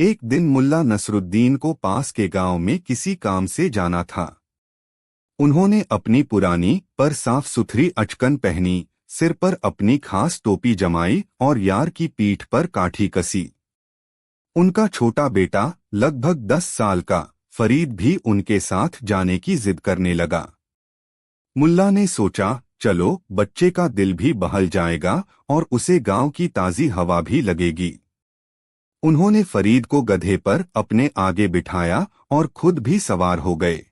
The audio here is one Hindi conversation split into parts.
एक दिन मुल्ला नसरुद्दीन को पास के गांव में किसी काम से जाना था। उन्होंने अपनी पुरानी पर साफ सुथरी अचकन पहनी, सिर पर अपनी खास टोपी जमाई और यार की पीठ पर काठी कसी। उनका छोटा बेटा लगभग 10 साल का फरीद भी उनके साथ जाने की जिद करने लगा। मुल्ला ने सोचा, चलो बच्चे का दिल भी बहल जाएगा और उसे गांव की ताज़ी हवा भी लगेगी। उन्होंने फरीद को गधे पर अपने आगे बिठाया और खुद भी सवार हो गए।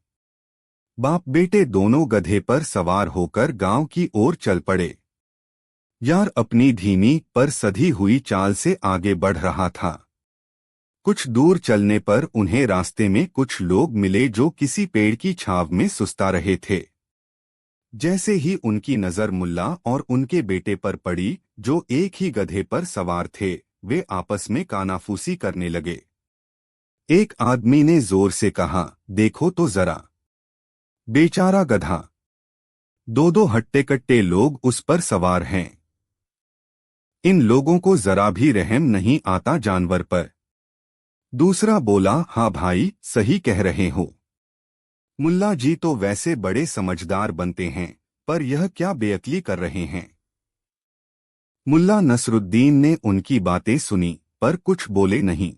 बाप बेटे दोनों गधे पर सवार होकर गांव की ओर चल पड़े। यार अपनी धीमी पर सधी हुई चाल से आगे बढ़ रहा था। कुछ दूर चलने पर उन्हें रास्ते में कुछ लोग मिले जो किसी पेड़ की छांव में सुस्ता रहे थे। जैसे ही उनकी नजर मुल्ला और उनके बेटे पर पड़ी, जो एक ही गधे पर सवार थे, वे आपस में कानाफूसी करने लगे। एक आदमी ने जोर से कहा, देखो तो जरा, बेचारा गधा, दो दो हट्टे कट्टे लोग उस पर सवार हैं। इन लोगों को जरा भी रहम नहीं आता जानवर पर। दूसरा बोला, हाँ भाई, सही कह रहे हो। मुल्ला जी तो वैसे बड़े समझदार बनते हैं, पर यह क्या बेअक्ली कर रहे हैं। मुल्ला नसरुद्दीन ने उनकी बातें सुनी, पर कुछ बोले नहीं।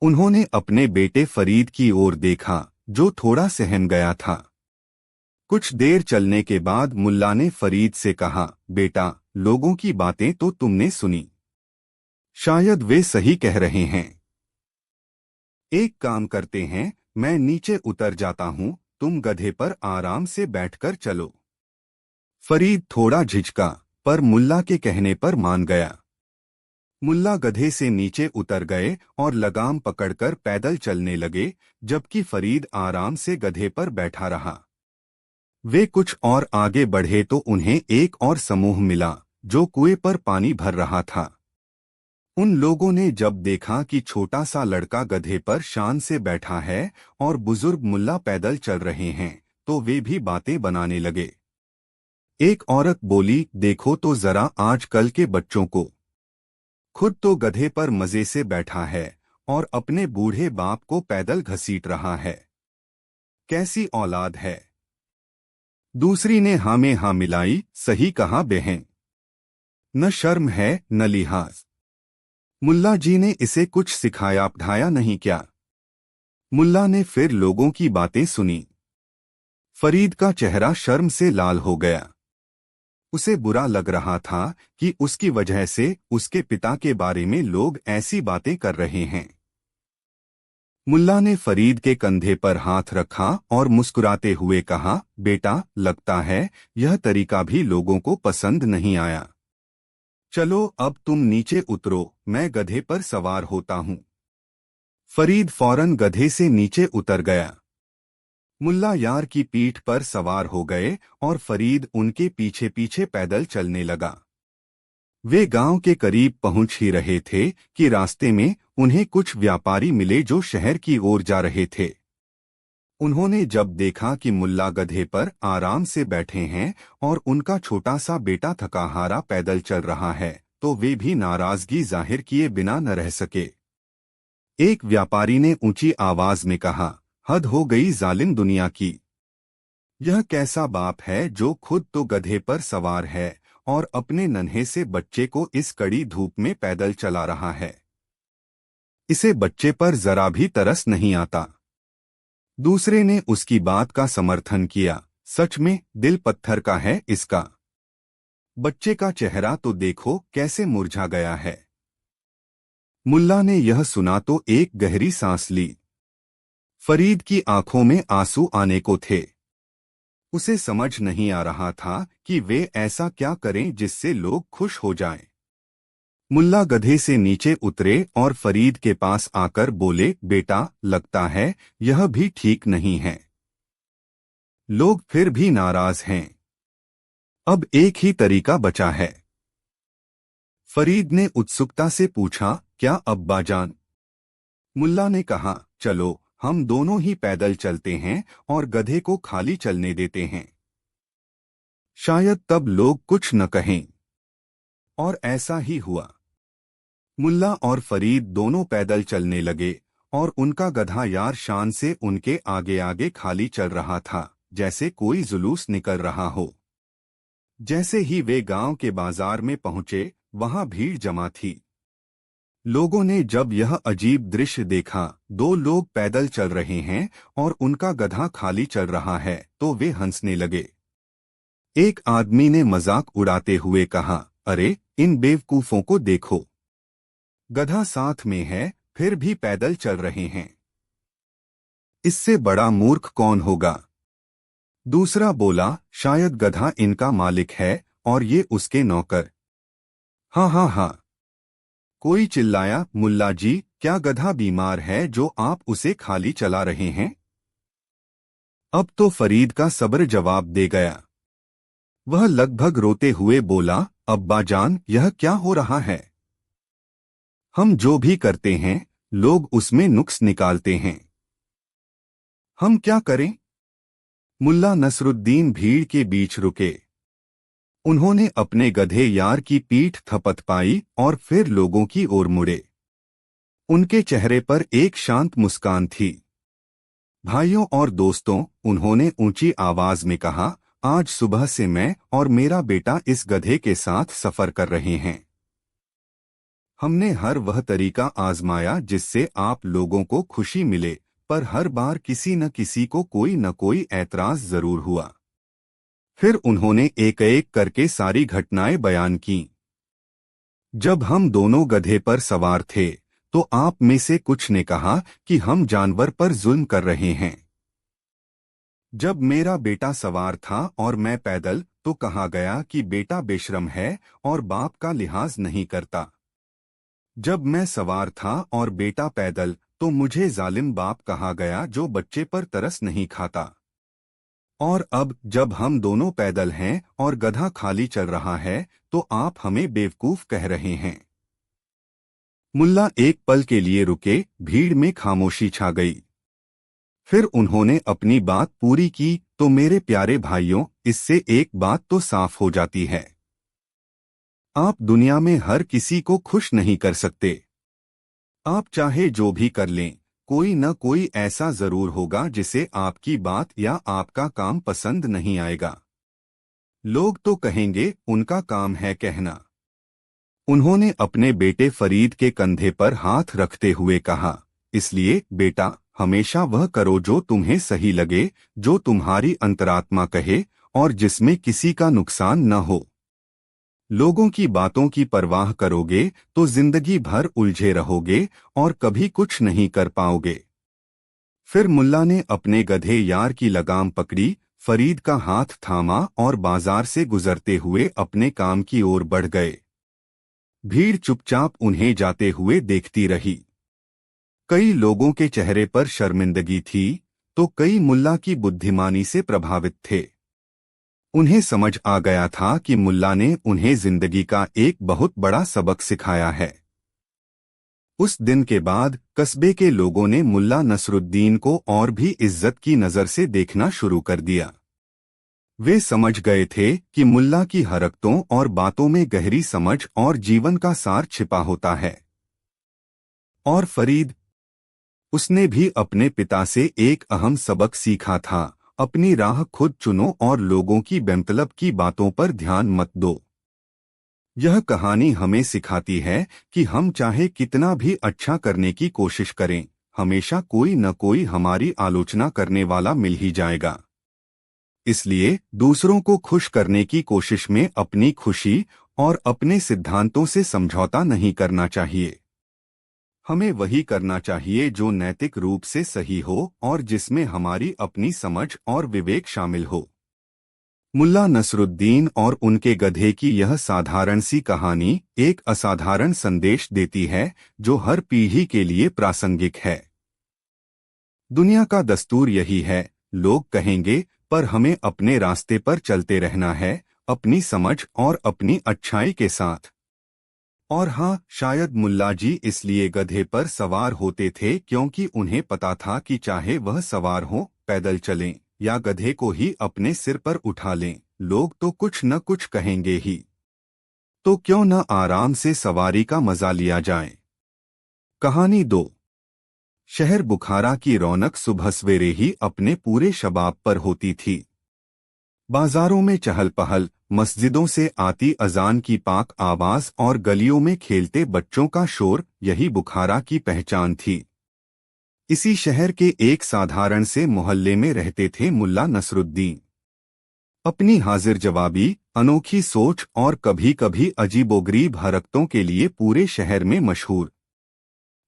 उन्होंने अपने बेटे फरीद की ओर देखा, जो थोड़ा सहम गया था। कुछ देर चलने के बाद मुल्ला ने फरीद से कहा, बेटा, लोगों की बातें तो तुमने सुनी, शायद वे सही कह रहे हैं। एक काम करते हैं, मैं नीचे उतर जाता हूं, तुम गधे पर आराम से बैठकर चलो। फरीद थोड़ा झिझका, पर मुल्ला के कहने पर मान गया। मुल्ला गधे से नीचे उतर गए और लगाम पकड़कर पैदल चलने लगे, जबकि फरीद आराम से गधे पर बैठा रहा। वे कुछ और आगे बढ़े तो उन्हें एक और समूह मिला, जो कुएं पर पानी भर रहा था। उन लोगों ने जब देखा कि छोटा सा लड़का गधे पर शान से बैठा है और बुजुर्ग मुल्ला पैदल चल रहे हैं, तो वे भी बातें बनाने लगे। एक औरत बोली, देखो तो जरा आजकल के बच्चों को, खुद तो गधे पर मजे से बैठा है और अपने बूढ़े बाप को पैदल घसीट रहा है। कैसी औलाद है। दूसरी ने हाँ में हाँ मिलाई, सही कहा बहन, न शर्म है न लिहाज। मुल्ला जी ने इसे कुछ सिखाया पढ़ाया नहीं क्या। मुल्ला ने फिर लोगों की बातें सुनी। फरीद का चेहरा शर्म से लाल हो गया। उसे बुरा लग रहा था कि उसकी वजह से उसके पिता के बारे में लोग ऐसी बातें कर रहे हैं। मुल्ला ने फरीद के कंधे पर हाथ रखा और मुस्कुराते हुए कहा, बेटा, लगता है यह तरीका भी लोगों को पसंद नहीं आया। चलो अब तुम नीचे उतरो, मैं गधे पर सवार होता हूं। फरीद फौरन गधे से नीचे उतर गया। मुल्ला यार की पीठ पर सवार हो गए और फरीद उनके पीछे पीछे पैदल चलने लगा। वे गांव के करीब पहुंच ही रहे थे कि रास्ते में उन्हें कुछ व्यापारी मिले जो शहर की ओर जा रहे थे। उन्होंने जब देखा कि मुल्ला गधे पर आराम से बैठे हैं और उनका छोटा सा बेटा थकाहारा पैदल चल रहा है, तो वे भी नाराजगी जाहिर किए बिना न रह सके। एक व्यापारी ने ऊंची आवाज में कहा, हद हो गई जालिम दुनिया की। यह कैसा बाप है जो खुद तो गधे पर सवार है और अपने नन्हे से बच्चे को इस कड़ी धूप में पैदल चला रहा है। इसे बच्चे पर जरा भी तरस नहीं आता। दूसरे ने उसकी बात का समर्थन किया, सच में दिल पत्थर का है इसका। बच्चे का चेहरा तो देखो कैसे मुरझा गया है। मुल्ला ने यह सुना तो एक गहरी सांस ली। फरीद की आंखों में आंसू आने को थे। उसे समझ नहीं आ रहा था कि वे ऐसा क्या करें जिससे लोग खुश हो जाएं। मुल्ला गधे से नीचे उतरे और फरीद के पास आकर बोले, बेटा, लगता है यह भी ठीक नहीं है। लोग फिर भी नाराज हैं। अब एक ही तरीका बचा है। फरीद ने उत्सुकता से पूछा, क्या अब्बाजान? मुल्ला ने कहा, चलो हम दोनों ही पैदल चलते हैं और गधे को खाली चलने देते हैं। शायद तब लोग कुछ न कहें। और ऐसा ही हुआ। मुल्ला और फरीद दोनों पैदल चलने लगे और उनका गधा यार शान से उनके आगे आगे खाली चल रहा था, जैसे कोई जुलूस निकल रहा हो। जैसे ही वे गांव के बाजार में पहुंचे, वहां भीड़ जमा थी। लोगों ने जब यह अजीब दृश्य देखा, दो लोग पैदल चल रहे हैं और उनका गधा खाली चल रहा है, तो वे हंसने लगे। एक आदमी ने मजाक उड़ाते हुए कहा, अरे इन बेवकूफों को देखो, गधा साथ में है फिर भी पैदल चल रहे हैं। इससे बड़ा मूर्ख कौन होगा? दूसरा बोला, शायद गधा इनका मालिक है और ये उसके नौकर। हाँ हाँ हाँ। कोई चिल्लाया, मुल्ला जी, क्या गधा बीमार है जो आप उसे खाली चला रहे हैं? अब तो फरीद का सब्र जवाब दे गया। वह लगभग रोते हुए बोला, अब्बा जान, यह क्या हो रहा है? हम जो भी करते हैं लोग उसमें नुक्स निकालते हैं। हम क्या करें? मुल्ला नसरुद्दीन भीड़ के बीच रुके। उन्होंने अपने गधे यार की पीठ थपथपाई और फिर लोगों की ओर मुड़े। उनके चेहरे पर एक शांत मुस्कान थी। भाइयों और दोस्तों, उन्होंने ऊंची आवाज में कहा, आज सुबह से मैं और मेरा बेटा इस गधे के साथ सफर कर रहे हैं। हमने हर वह तरीका आजमाया जिससे आप लोगों को खुशी मिले, पर हर बार किसी न किसी को कोई न कोई ऐतराज जरूर हुआ। फिर उन्होंने एक एक करके सारी घटनाएं बयान की। जब हम दोनों गधे पर सवार थे, तो आप में से कुछ ने कहा कि हम जानवर पर जुल्म कर रहे हैं। जब मेरा बेटा सवार था और मैं पैदल, तो कहा गया कि बेटा बेशर्म है और बाप का लिहाज नहीं करता। जब मैं सवार था और बेटा पैदल, तो मुझे जालिम बाप कहा गया जो बच्चे पर तरस नहीं खाता। और अब जब हम दोनों पैदल हैं और गधा खाली चल रहा है, तो आप हमें बेवकूफ कह रहे हैं। मुल्ला एक पल के लिए रुके, भीड़ में खामोशी छा गई। फिर उन्होंने अपनी बात पूरी की, तो मेरे प्यारे भाइयों, इससे एक बात तो साफ हो जाती है। आप दुनिया में हर किसी को खुश नहीं कर सकते। आप चाहे जो भी कर लें, कोई न कोई ऐसा जरूर होगा जिसे आपकी बात या आपका काम पसंद नहीं आएगा। लोग तो कहेंगे उनका काम है कहना। उन्होंने अपने बेटे फरीद के कंधे पर हाथ रखते हुए कहा, इसलिए बेटा, हमेशा वह करो जो तुम्हें सही लगे, जो तुम्हारी अंतरात्मा कहे और जिसमें किसी का नुकसान न हो। लोगों की बातों की परवाह करोगे तो जिंदगी भर उलझे रहोगे और कभी कुछ नहीं कर पाओगे। फिर मुल्ला ने अपने गधे यार की लगाम पकड़ी, फरीद का हाथ थामा और बाजार से गुजरते हुए अपने काम की ओर बढ़ गए। भीड़ चुपचाप उन्हें जाते हुए देखती रही। कई लोगों के चेहरे पर शर्मिंदगी थी, तो कई मुल्ला की बुद्धिमानी से प्रभावित थे। उन्हें समझ आ गया था कि मुल्ला ने उन्हें जिंदगी का एक बहुत बड़ा सबक सिखाया है। उस दिन के बाद कस्बे के लोगों ने मुल्ला नसरुद्दीन को और भी इज्जत की नजर से देखना शुरू कर दिया। वे समझ गए थे कि मुल्ला की हरकतों और बातों में गहरी समझ और जीवन का सार छिपा होता है। और फरीद, उसने भी अपने पिता से एक अहम सबक सीखा था, अपनी राह खुद चुनो और लोगों की बेमतलब की बातों पर ध्यान मत दो। यह कहानी हमें सिखाती है कि हम चाहे कितना भी अच्छा करने की कोशिश करें, हमेशा कोई न कोई हमारी आलोचना करने वाला मिल ही जाएगा। इसलिए दूसरों को खुश करने की कोशिश में अपनी खुशी और अपने सिद्धांतों से समझौता नहीं करना चाहिए। हमें वही करना चाहिए जो नैतिक रूप से सही हो और जिसमें हमारी अपनी समझ और विवेक शामिल हो। मुल्ला नसरुद्दीन और उनके गधे की यह साधारण सी कहानी एक असाधारण संदेश देती है, जो हर पीढ़ी के लिए प्रासंगिक है। दुनिया का दस्तूर यही है, लोग कहेंगे, पर हमें अपने रास्ते पर चलते रहना है, अपनी समझ और अपनी अच्छाई के साथ। और हाँ, शायद मुल्ला जी इसलिए गधे पर सवार होते थे क्योंकि उन्हें पता था कि चाहे वह सवार हो, पैदल चलें या गधे को ही अपने सिर पर उठा लें, लोग तो कुछ न कुछ कहेंगे ही। तो क्यों न आराम से सवारी का मजा लिया जाए। कहानी 2। शहर बुखारा की रौनक सुबह सवेरे ही अपने पूरे शबाब पर होती थी। बाजारों में चहल पहल, मस्जिदों से आती अजान की पाक आवाज और गलियों में खेलते बच्चों का शोर, यही बुखारा की पहचान थी। इसी शहर के एक साधारण से मोहल्ले में रहते थे मुल्ला नसरुद्दीन। अपनी हाजिर जवाबी, अनोखी सोच और कभी कभी अजीबोगरीब हरकतों के लिए पूरे शहर में मशहूर।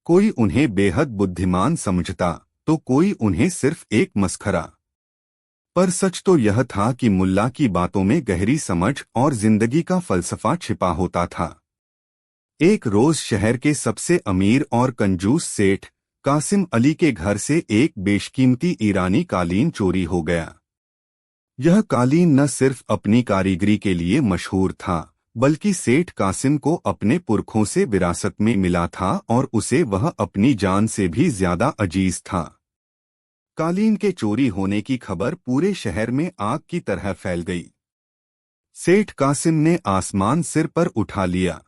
कोई उन्हें बेहद बुद्धिमान समझता तो कोई उन्हें सिर्फ एक मस्खरा। पर सच तो यह था कि मुल्ला की बातों में गहरी समझ और जिंदगी का फलसफा छिपा होता था। एक रोज शहर के सबसे अमीर और कंजूस सेठ कासिम अली के घर से एक बेशकीमती ईरानी कालीन चोरी हो गया। यह कालीन न सिर्फ अपनी कारीगरी के लिए मशहूर था, बल्कि सेठ कासिम को अपने पुरखों से विरासत में मिला था और उसे वह अपनी जान से भी ज्यादा अजीज था। कालीन के चोरी होने की खबर पूरे शहर में आग की तरह फैल गई। सेठ कासिम ने आसमान सिर पर उठा लिया।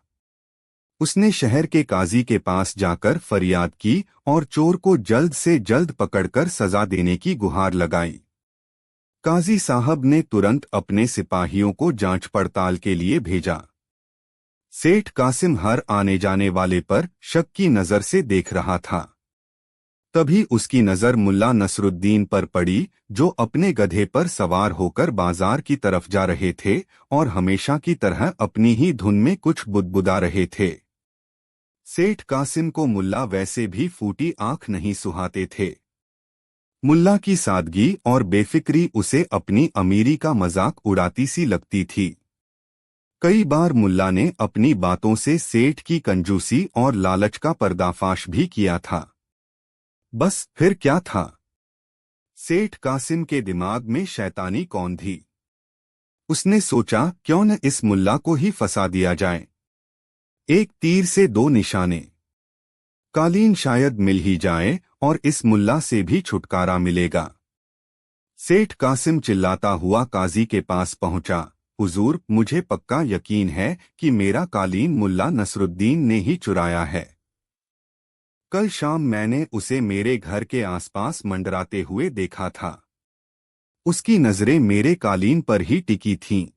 उसने शहर के काजी के पास जाकर फरियाद की और चोर को जल्द से जल्द पकड़कर सजा देने की गुहार लगाई। काजी साहब ने तुरंत अपने सिपाहियों को जांच पड़ताल के लिए भेजा। सेठ कासिम हर आने जाने वाले पर शक की नजर से देख रहा था। तभी उसकी नजर मुल्ला नसरुद्दीन पर पड़ी, जो अपने गधे पर सवार होकर बाजार की तरफ जा रहे थे और हमेशा की तरह अपनी ही धुन में कुछ बुदबुदा रहे थे। सेठ कासिम को मुल्ला वैसे भी फूटी आंख नहीं सुहाते थे। मुल्ला की सादगी और बेफिक्री उसे अपनी अमीरी का मजाक उड़ाती सी लगती थी। कई बार मुल्ला ने अपनी बातों से सेठ की कंजूसी और लालच का पर्दाफाश भी किया था। बस फिर क्या था? सेठ कासिम के दिमाग में शैतानी कौन थी? उसने सोचा, क्यों न इस मुल्ला को ही फंसा दिया जाए। एक तीर से दो निशाने। कालीन शायद मिल ही जाए और इस मुल्ला से भी छुटकारा मिलेगा। सेठ कासिम चिल्लाता हुआ काजी के पास पहुंचा। हुजूर, मुझे पक्का यकीन है कि मेरा कालीन मुल्ला नसरुद्दीन ने ही चुराया है। कल शाम मैंने उसे मेरे घर के आसपास मंडराते हुए देखा था। उसकी नजरें मेरे कालीन पर ही टिकी थीं।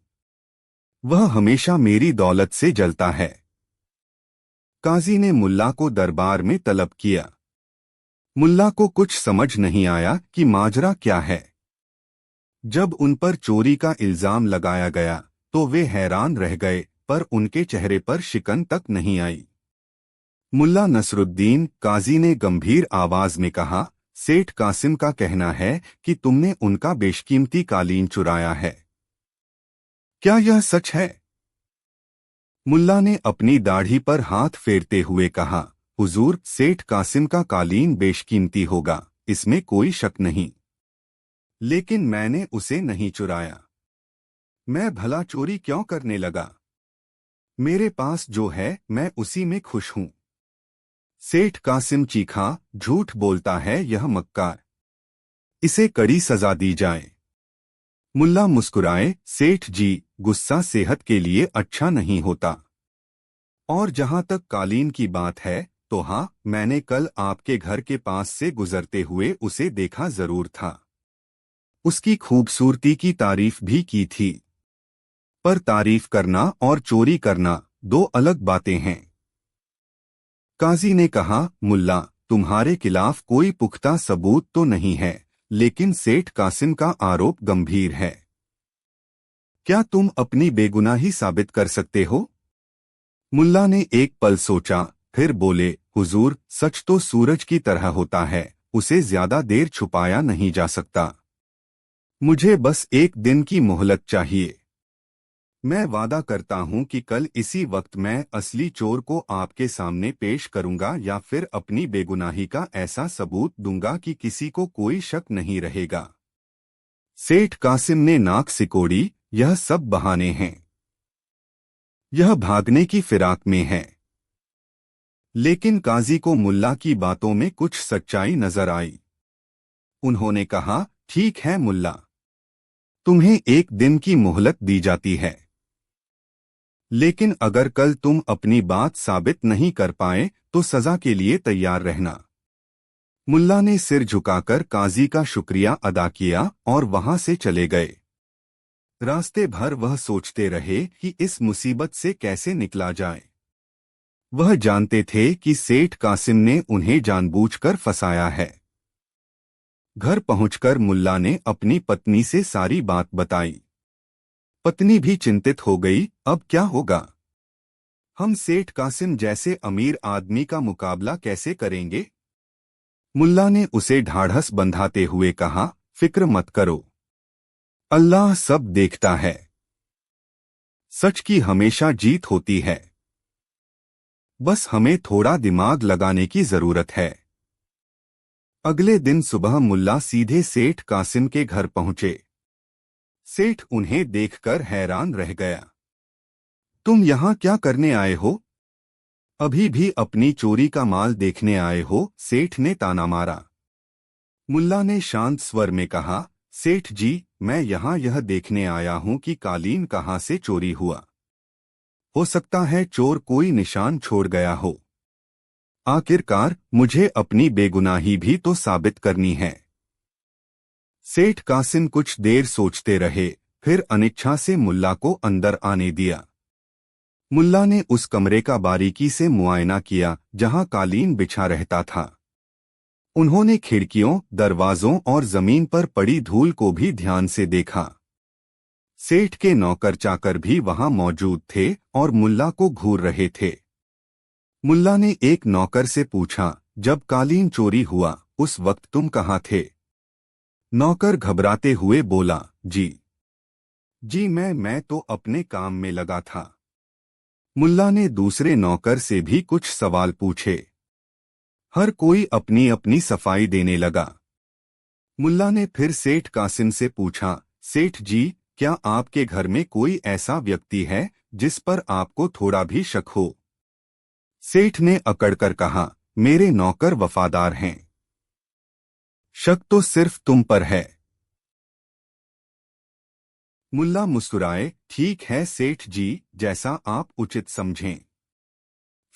वह हमेशा मेरी दौलत से जलता है। काजी ने मुल्ला को दरबार में तलब किया। मुल्ला को कुछ समझ नहीं आया कि माजरा क्या है। जब उन पर चोरी का इल्जाम लगाया गया तो वे हैरान रह गए, पर उनके चेहरे पर शिकन तक नहीं आई। मुल्ला नसरुद्दीन, काजी ने गंभीर आवाज में कहा, सेठ कासिम का कहना है कि तुमने उनका बेशकीमती कालीन चुराया है। क्या यह सच है? मुल्ला ने अपनी दाढ़ी पर हाथ फेरते हुए कहा, हुजूर, सेठ कासिम का कालीन बेशकीमती होगा, इसमें कोई शक नहीं। लेकिन मैंने उसे नहीं चुराया। मैं भला चोरी क्यों करने लगा? मेरे पास जो है मैं उसी में खुश हूं। सेठ कासिम चीखा, झूठ बोलता है यह मक्कार। इसे कड़ी सजा दी जाए। मुल्ला मुस्कुराए, सेठ जी, गुस्सा सेहत के लिए अच्छा नहीं होता। और जहां तक कालीन की बात है तो हाँ, मैंने कल आपके घर के पास से गुजरते हुए उसे देखा जरूर था। उसकी खूबसूरती की तारीफ भी की थी। पर तारीफ करना और चोरी करना दो अलग बातें हैं। काजी ने कहा, मुल्ला, तुम्हारे खिलाफ कोई पुख्ता सबूत तो नहीं है, लेकिन सेठ कासिम का आरोप गंभीर है। क्या तुम अपनी बेगुनाही साबित कर सकते हो? मुल्ला ने एक पल सोचा, फिर बोले, हुजूर, सच तो सूरज की तरह होता है, उसे ज्यादा देर छुपाया नहीं जा सकता। मुझे बस एक दिन की मोहलत चाहिए। मैं वादा करता हूं कि कल इसी वक्त मैं असली चोर को आपके सामने पेश करूंगा या फिर अपनी बेगुनाही का ऐसा सबूत दूंगा कि किसी को कोई शक नहीं रहेगा। सेठ कासिम ने नाक सिकोड़ी, यह सब बहाने हैं। यह भागने की फिराक में है। लेकिन काजी को मुल्ला की बातों में कुछ सच्चाई नजर आई। उन्होंने कहा, ठीक है मुल्ला, तुम्हें एक दिन की मोहलत दी जाती है। लेकिन अगर कल तुम अपनी बात साबित नहीं कर पाए तो सजा के लिए तैयार रहना। मुल्ला ने सिर झुकाकर काजी का शुक्रिया अदा किया और वहां से चले गए। रास्ते भर वह सोचते रहे कि इस मुसीबत से कैसे निकला जाए। वह जानते थे कि सेठ कासिम ने उन्हें जानबूझकर फंसाया है। घर पहुंचकर मुल्ला ने अपनी पत्नी से सारी बात बताई। पत्नी भी चिंतित हो गई, अब क्या होगा? हम सेठ कासिम जैसे अमीर आदमी का मुकाबला कैसे करेंगे? मुल्ला ने उसे ढाढ़स बंधाते हुए कहा, फिक्र मत करो, अल्लाह सब देखता है। सच की हमेशा जीत होती है। बस हमें थोड़ा दिमाग लगाने की जरूरत है। अगले दिन सुबह मुल्ला सीधे सेठ कासिम के घर पहुंचे। सेठ उन्हें देखकर हैरान रह गया। तुम यहाँ क्या करने आए हो? अभी भी अपनी चोरी का माल देखने आए हो? सेठ ने ताना मारा। मुल्ला ने शांत स्वर में कहा, सेठ जी, मैं यहाँ यह देखने आया हूँ कि कालीन कहाँ से चोरी हुआ। हो सकता है चोर कोई निशान छोड़ गया हो। आखिरकार मुझे अपनी बेगुनाही भी तो साबित करनी है। सेठ कासिम कुछ देर सोचते रहे, फिर अनिच्छा से मुल्ला को अंदर आने दिया। मुल्ला ने उस कमरे का बारीकी से मुआयना किया जहां कालीन बिछा रहता था। उन्होंने खिड़कियों, दरवाजों और जमीन पर पड़ी धूल को भी ध्यान से देखा। सेठ के नौकर चाकर भी वहां मौजूद थे और मुल्ला को घूर रहे थे। मुल्ला ने एक नौकर से पूछा, जब कालीन चोरी हुआ उस वक्त तुम कहाँ थे? नौकर घबराते हुए बोला, जी मैं तो अपने काम में लगा था। मुल्ला ने दूसरे नौकर से भी कुछ सवाल पूछे। हर कोई अपनी अपनी सफाई देने लगा। मुल्ला ने फिर सेठ कासिम से पूछा, सेठ जी, क्या आपके घर में कोई ऐसा व्यक्ति है जिस पर आपको थोड़ा भी शक हो? सेठ ने अकड़कर कहा, मेरे नौकर वफादार हैं। शक तो सिर्फ तुम पर है। मुल्ला मुस्कुराए, ठीक है सेठ जी, जैसा आप उचित समझें।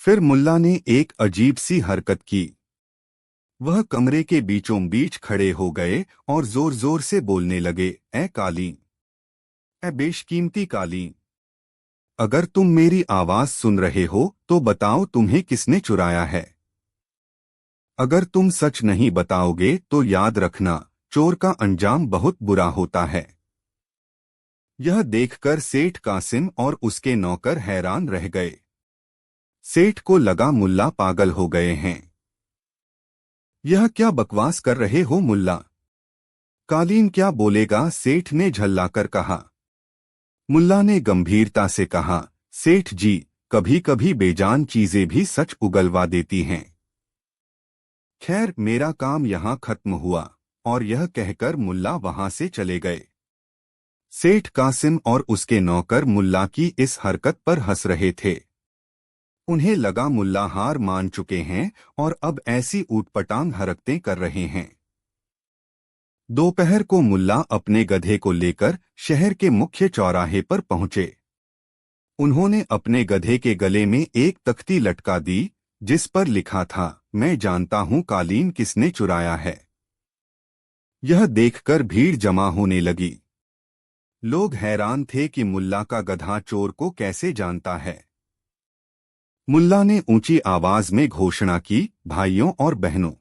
फिर मुल्ला ने एक अजीब सी हरकत की। वह कमरे के बीचों बीच खड़े हो गए और जोर जोर से बोलने लगे, ए कालीन, ए बेशकीमती कालीन, अगर तुम मेरी आवाज सुन रहे हो तो बताओ तुम्हें किसने चुराया है। अगर तुम सच नहीं बताओगे तो याद रखना, चोर का अंजाम बहुत बुरा होता है। यह देखकर सेठ कासिम और उसके नौकर हैरान रह गए। सेठ को लगा मुल्ला पागल हो गए हैं। यह क्या बकवास कर रहे हो मुल्ला? कालीन क्या बोलेगा? सेठ ने झल्लाकर कहा। मुल्ला ने गंभीरता से कहा, सेठ जी, कभी कभी बेजान चीजें भी सच उगलवा देती हैं। खैर, मेरा काम यहाँ खत्म हुआ। और यह कहकर मुल्ला वहां से चले गए। सेठ कासिम और उसके नौकर मुल्ला की इस हरकत पर हंस रहे थे। उन्हें लगा मुल्ला हार मान चुके हैं और अब ऐसी ऊटपटांग हरकतें कर रहे हैं। दोपहर को मुल्ला अपने गधे को लेकर शहर के मुख्य चौराहे पर पहुंचे। उन्होंने अपने गधे के गले में एक तख्ती लटका दी जिस पर लिखा था, मैं जानता हूं कालीन किसने चुराया है। यह देखकर भीड़ जमा होने लगी। लोग हैरान थे कि मुल्ला का गधा चोर को कैसे जानता है। मुल्ला ने ऊंची आवाज में घोषणा की, भाइयों और बहनों,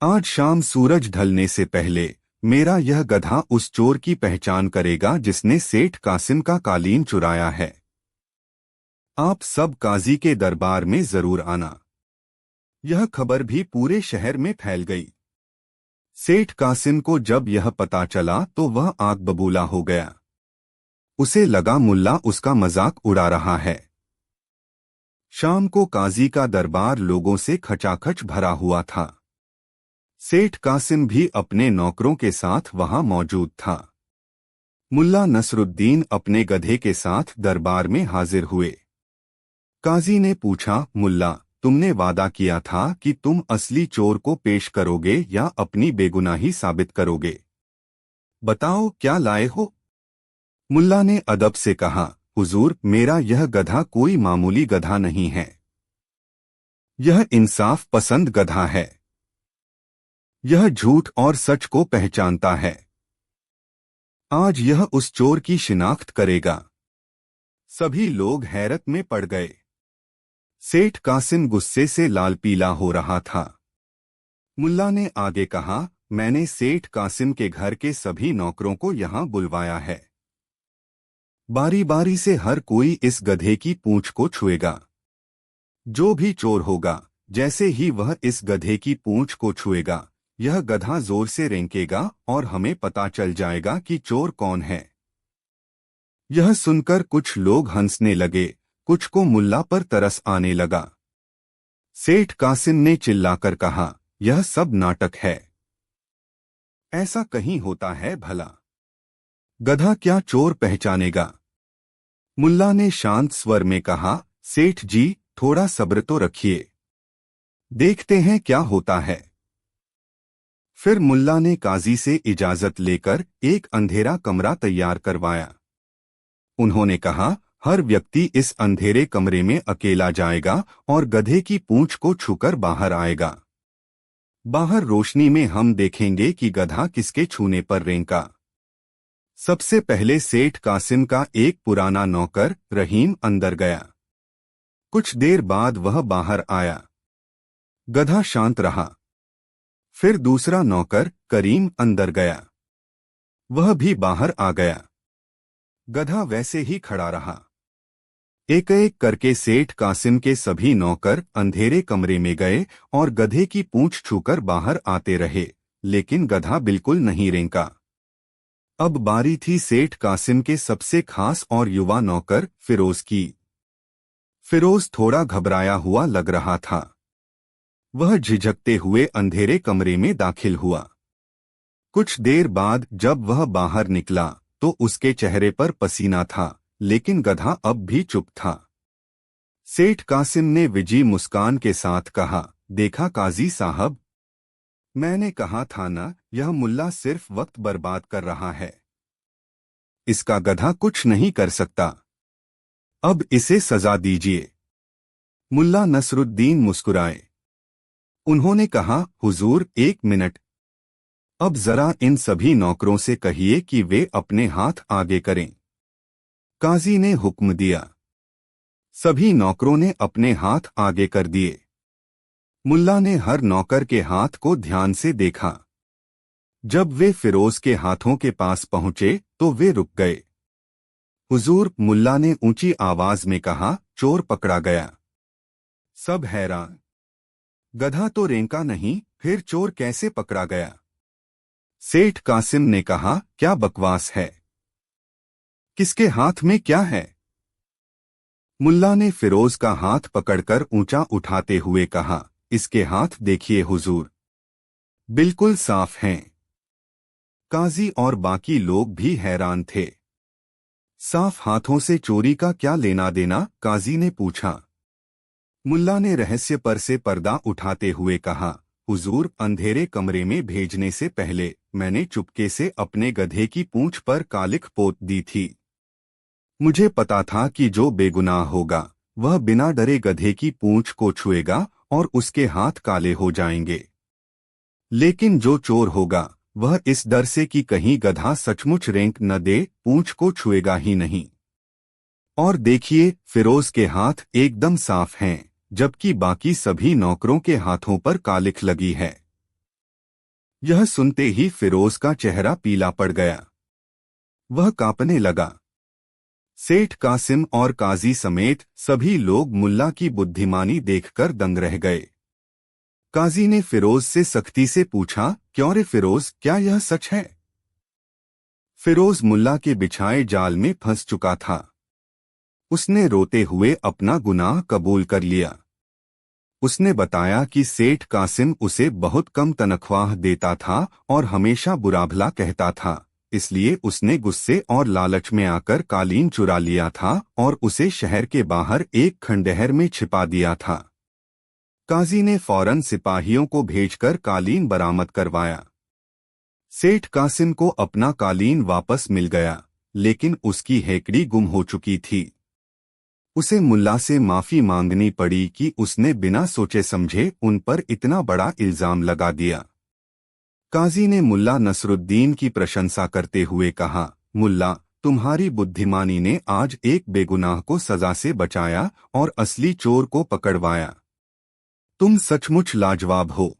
आज शाम सूरज ढलने से पहले मेरा यह गधा उस चोर की पहचान करेगा जिसने सेठ कासिम का कालीन चुराया है। आप सब काजी के दरबार में जरूर आना। यह खबर भी पूरे शहर में फैल गई। सेठ कासिम को जब यह पता चला तो वह आग बबूला हो गया। उसे लगा मुल्ला उसका मजाक उड़ा रहा है। शाम को काजी का दरबार लोगों से खचाखच भरा हुआ था। सेठ कासिम भी अपने नौकरों के साथ वहां मौजूद था। मुल्ला नसरुद्दीन अपने गधे के साथ दरबार में हाजिर हुए। काजी ने पूछा, मुल्ला, तुमने वादा किया था कि तुम असली चोर को पेश करोगे या अपनी बेगुनाही साबित करोगे। बताओ क्या लाए हो? मुल्ला ने अदब से कहा, हुजूर, मेरा यह गधा कोई मामूली गधा नहीं है। यह इंसाफ पसंद गधा है। यह झूठ और सच को पहचानता है। आज यह उस चोर की शिनाख्त करेगा। सभी लोग हैरत में पड़ गए। सेठ कासिम गुस्से से लाल पीला हो रहा था। मुल्ला ने आगे कहा, मैंने सेठ कासिम के घर के सभी नौकरों को यहां बुलवाया है। बारी बारी से हर कोई इस गधे की पूंछ को छुएगा। जो भी चोर होगा, जैसे ही वह इस गधे की पूंछ को छुएगा, यह गधा जोर से रेंकेगा और हमें पता चल जाएगा कि चोर कौन है। यह सुनकर कुछ लोग हंसने लगे, कुछ को मुल्ला पर तरस आने लगा। सेठ कासिम ने चिल्लाकर कहा, यह सब नाटक है। ऐसा कहीं होता है भला? गधा क्या चोर पहचानेगा? मुल्ला ने शांत स्वर में कहा, सेठ जी, थोड़ा सब्र तो रखिए, देखते हैं क्या होता है। फिर मुल्ला ने काजी से इजाजत लेकर एक अंधेरा कमरा तैयार करवाया। उन्होंने कहा, हर व्यक्ति इस अंधेरे कमरे में अकेला जाएगा और गधे की पूंछ को छूकर बाहर आएगा। बाहर रोशनी में हम देखेंगे कि गधा किसके छूने पर रेंका। सबसे पहले सेठ कासिम का एक पुराना नौकर रहीम अंदर गया। कुछ देर बाद वह बाहर आया। गधा शांत रहा। फिर दूसरा नौकर करीम अंदर गया। वह भी बाहर आ गया। गधा वैसे ही खड़ा रहा। एक एक करके सेठ कासिम के सभी नौकर अंधेरे कमरे में गए और गधे की पूंछ छूकर बाहर आते रहे, लेकिन गधा बिल्कुल नहीं रेंका। अब बारी थी सेठ कासिम के सबसे खास और युवा नौकर फिरोज की। फिरोज थोड़ा घबराया हुआ लग रहा था। वह झिझकते हुए अंधेरे कमरे में दाखिल हुआ। कुछ देर बाद जब वह बाहर निकला तो उसके चेहरे पर पसीना था, लेकिन गधा अब भी चुप था। सेठ कासिम ने विजी मुस्कान के साथ कहा, देखा काजी साहब, मैंने कहा था ना, यह मुल्ला सिर्फ वक्त बर्बाद कर रहा है। इसका गधा कुछ नहीं कर सकता। अब इसे सजा दीजिए। मुल्ला नसरुद्दीन मुस्कुराए। उन्होंने कहा, हुजूर, एक मिनट, अब जरा इन सभी नौकरों से कहिए कि वे अपने हाथ आगे करें। काजी ने हुक्म दिया। सभी नौकरों ने अपने हाथ आगे कर दिए। मुल्ला ने हर नौकर के हाथ को ध्यान से देखा। जब वे फिरोज के हाथों के पास पहुंचे तो वे रुक गए। हुजूर, मुल्ला ने ऊंची आवाज में कहा, चोर पकड़ा गया। सब हैरान। गधा तो रेंका नहीं, फिर चोर कैसे पकड़ा गया? सेठ कासिम ने कहा, क्या बकवास है? किसके हाथ में क्या है? मुल्ला ने फिरोज का हाथ पकड़कर ऊंचा उठाते हुए कहा, इसके हाथ देखिए हुजूर, बिल्कुल साफ हैं। काजी और बाकी लोग भी हैरान थे। साफ हाथों से चोरी का क्या लेना देना? काजी ने पूछा। मुल्ला ने रहस्य पर से पर्दा उठाते हुए कहा, हुजूर, अंधेरे कमरे में भेजने से पहले मैंने चुपके से अपने गधे की पूंछ पर कालिख पोत दी थी। मुझे पता था कि जो बेगुनाह होगा वह बिना डरे गधे की पूंछ को छुएगा और उसके हाथ काले हो जाएंगे। लेकिन जो चोर होगा वह इस डर से कि कहीं गधा सचमुच रेंक न दे, पूंछ को छुएगा ही नहीं। और देखिए, फिरोज के हाथ एकदम साफ हैं, जबकि बाकी सभी नौकरों के हाथों पर कालिख लगी है। यह सुनते ही फिरोज का चेहरा पीला पड़ गया। वह कांपने लगा। सेठ कासिम और काजी समेत सभी लोग मुल्ला की बुद्धिमानी देखकर दंग रह गए। काजी ने फिरोज से सख्ती से पूछा, क्यों रे फिरोज, क्या यह सच है? फिरोज मुल्ला के बिछाए जाल में फंस चुका था। उसने रोते हुए अपना गुनाह कबूल कर लिया। उसने बताया कि सेठ कासिम उसे बहुत कम तनख्वाह देता था और हमेशा बुरा भला कहता था, इसलिए उसने गुस्से और लालच में आकर कालीन चुरा लिया था और उसे शहर के बाहर एक खंडहर में छिपा दिया था। काजी ने फौरन सिपाहियों को भेजकर कालीन बरामद करवाया। सेठ कासिम को अपना कालीन वापस मिल गया, लेकिन उसकी हेकड़ी गुम हो चुकी थी। उसे मुल्ला से माफी मांगनी पड़ी कि उसने बिना सोचे समझे उन पर इतना बड़ा इल्जाम लगा दिया। काजी ने मुल्ला नसरुद्दीन की प्रशंसा करते हुए कहा, मुल्ला, तुम्हारी बुद्धिमानी ने आज एक बेगुनाह को सजा से बचाया और असली चोर को पकड़वाया। तुम सचमुच लाजवाब हो।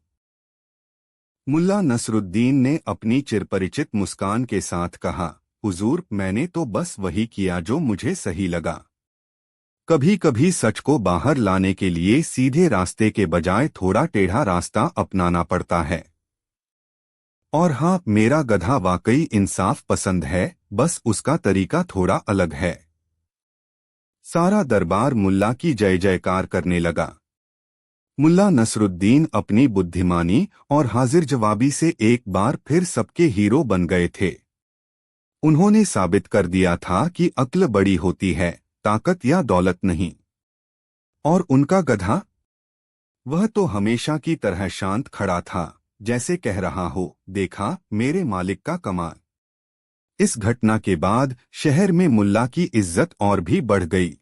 मुल्ला नसरुद्दीन ने अपनी चिरपरिचित मुस्कान के साथ कहा, हुजूर, मैंने तो बस वही किया जो मुझे सही लगा। कभी कभी सच को बाहर लाने के लिए सीधे रास्ते के बजाय थोड़ा टेढ़ा रास्ता अपनाना पड़ता है। और हाँ, मेरा गधा वाकई इंसाफ पसंद है, बस उसका तरीका थोड़ा अलग है। सारा दरबार मुल्ला की जय जयकार करने लगा। मुल्ला नसरुद्दीन अपनी बुद्धिमानी और हाजिर जवाबी से एक बार फिर सबके हीरो बन गए थे। उन्होंने साबित कर दिया था कि अक्ल बड़ी होती है, ताकत या दौलत नहीं। और उनका गधा, वह तो हमेशा की तरह शांत खड़ा था, जैसे कह रहा हो, देखा मेरे मालिक का कमाल। इस घटना के बाद शहर में मुल्ला की इज्जत और भी बढ़ गई।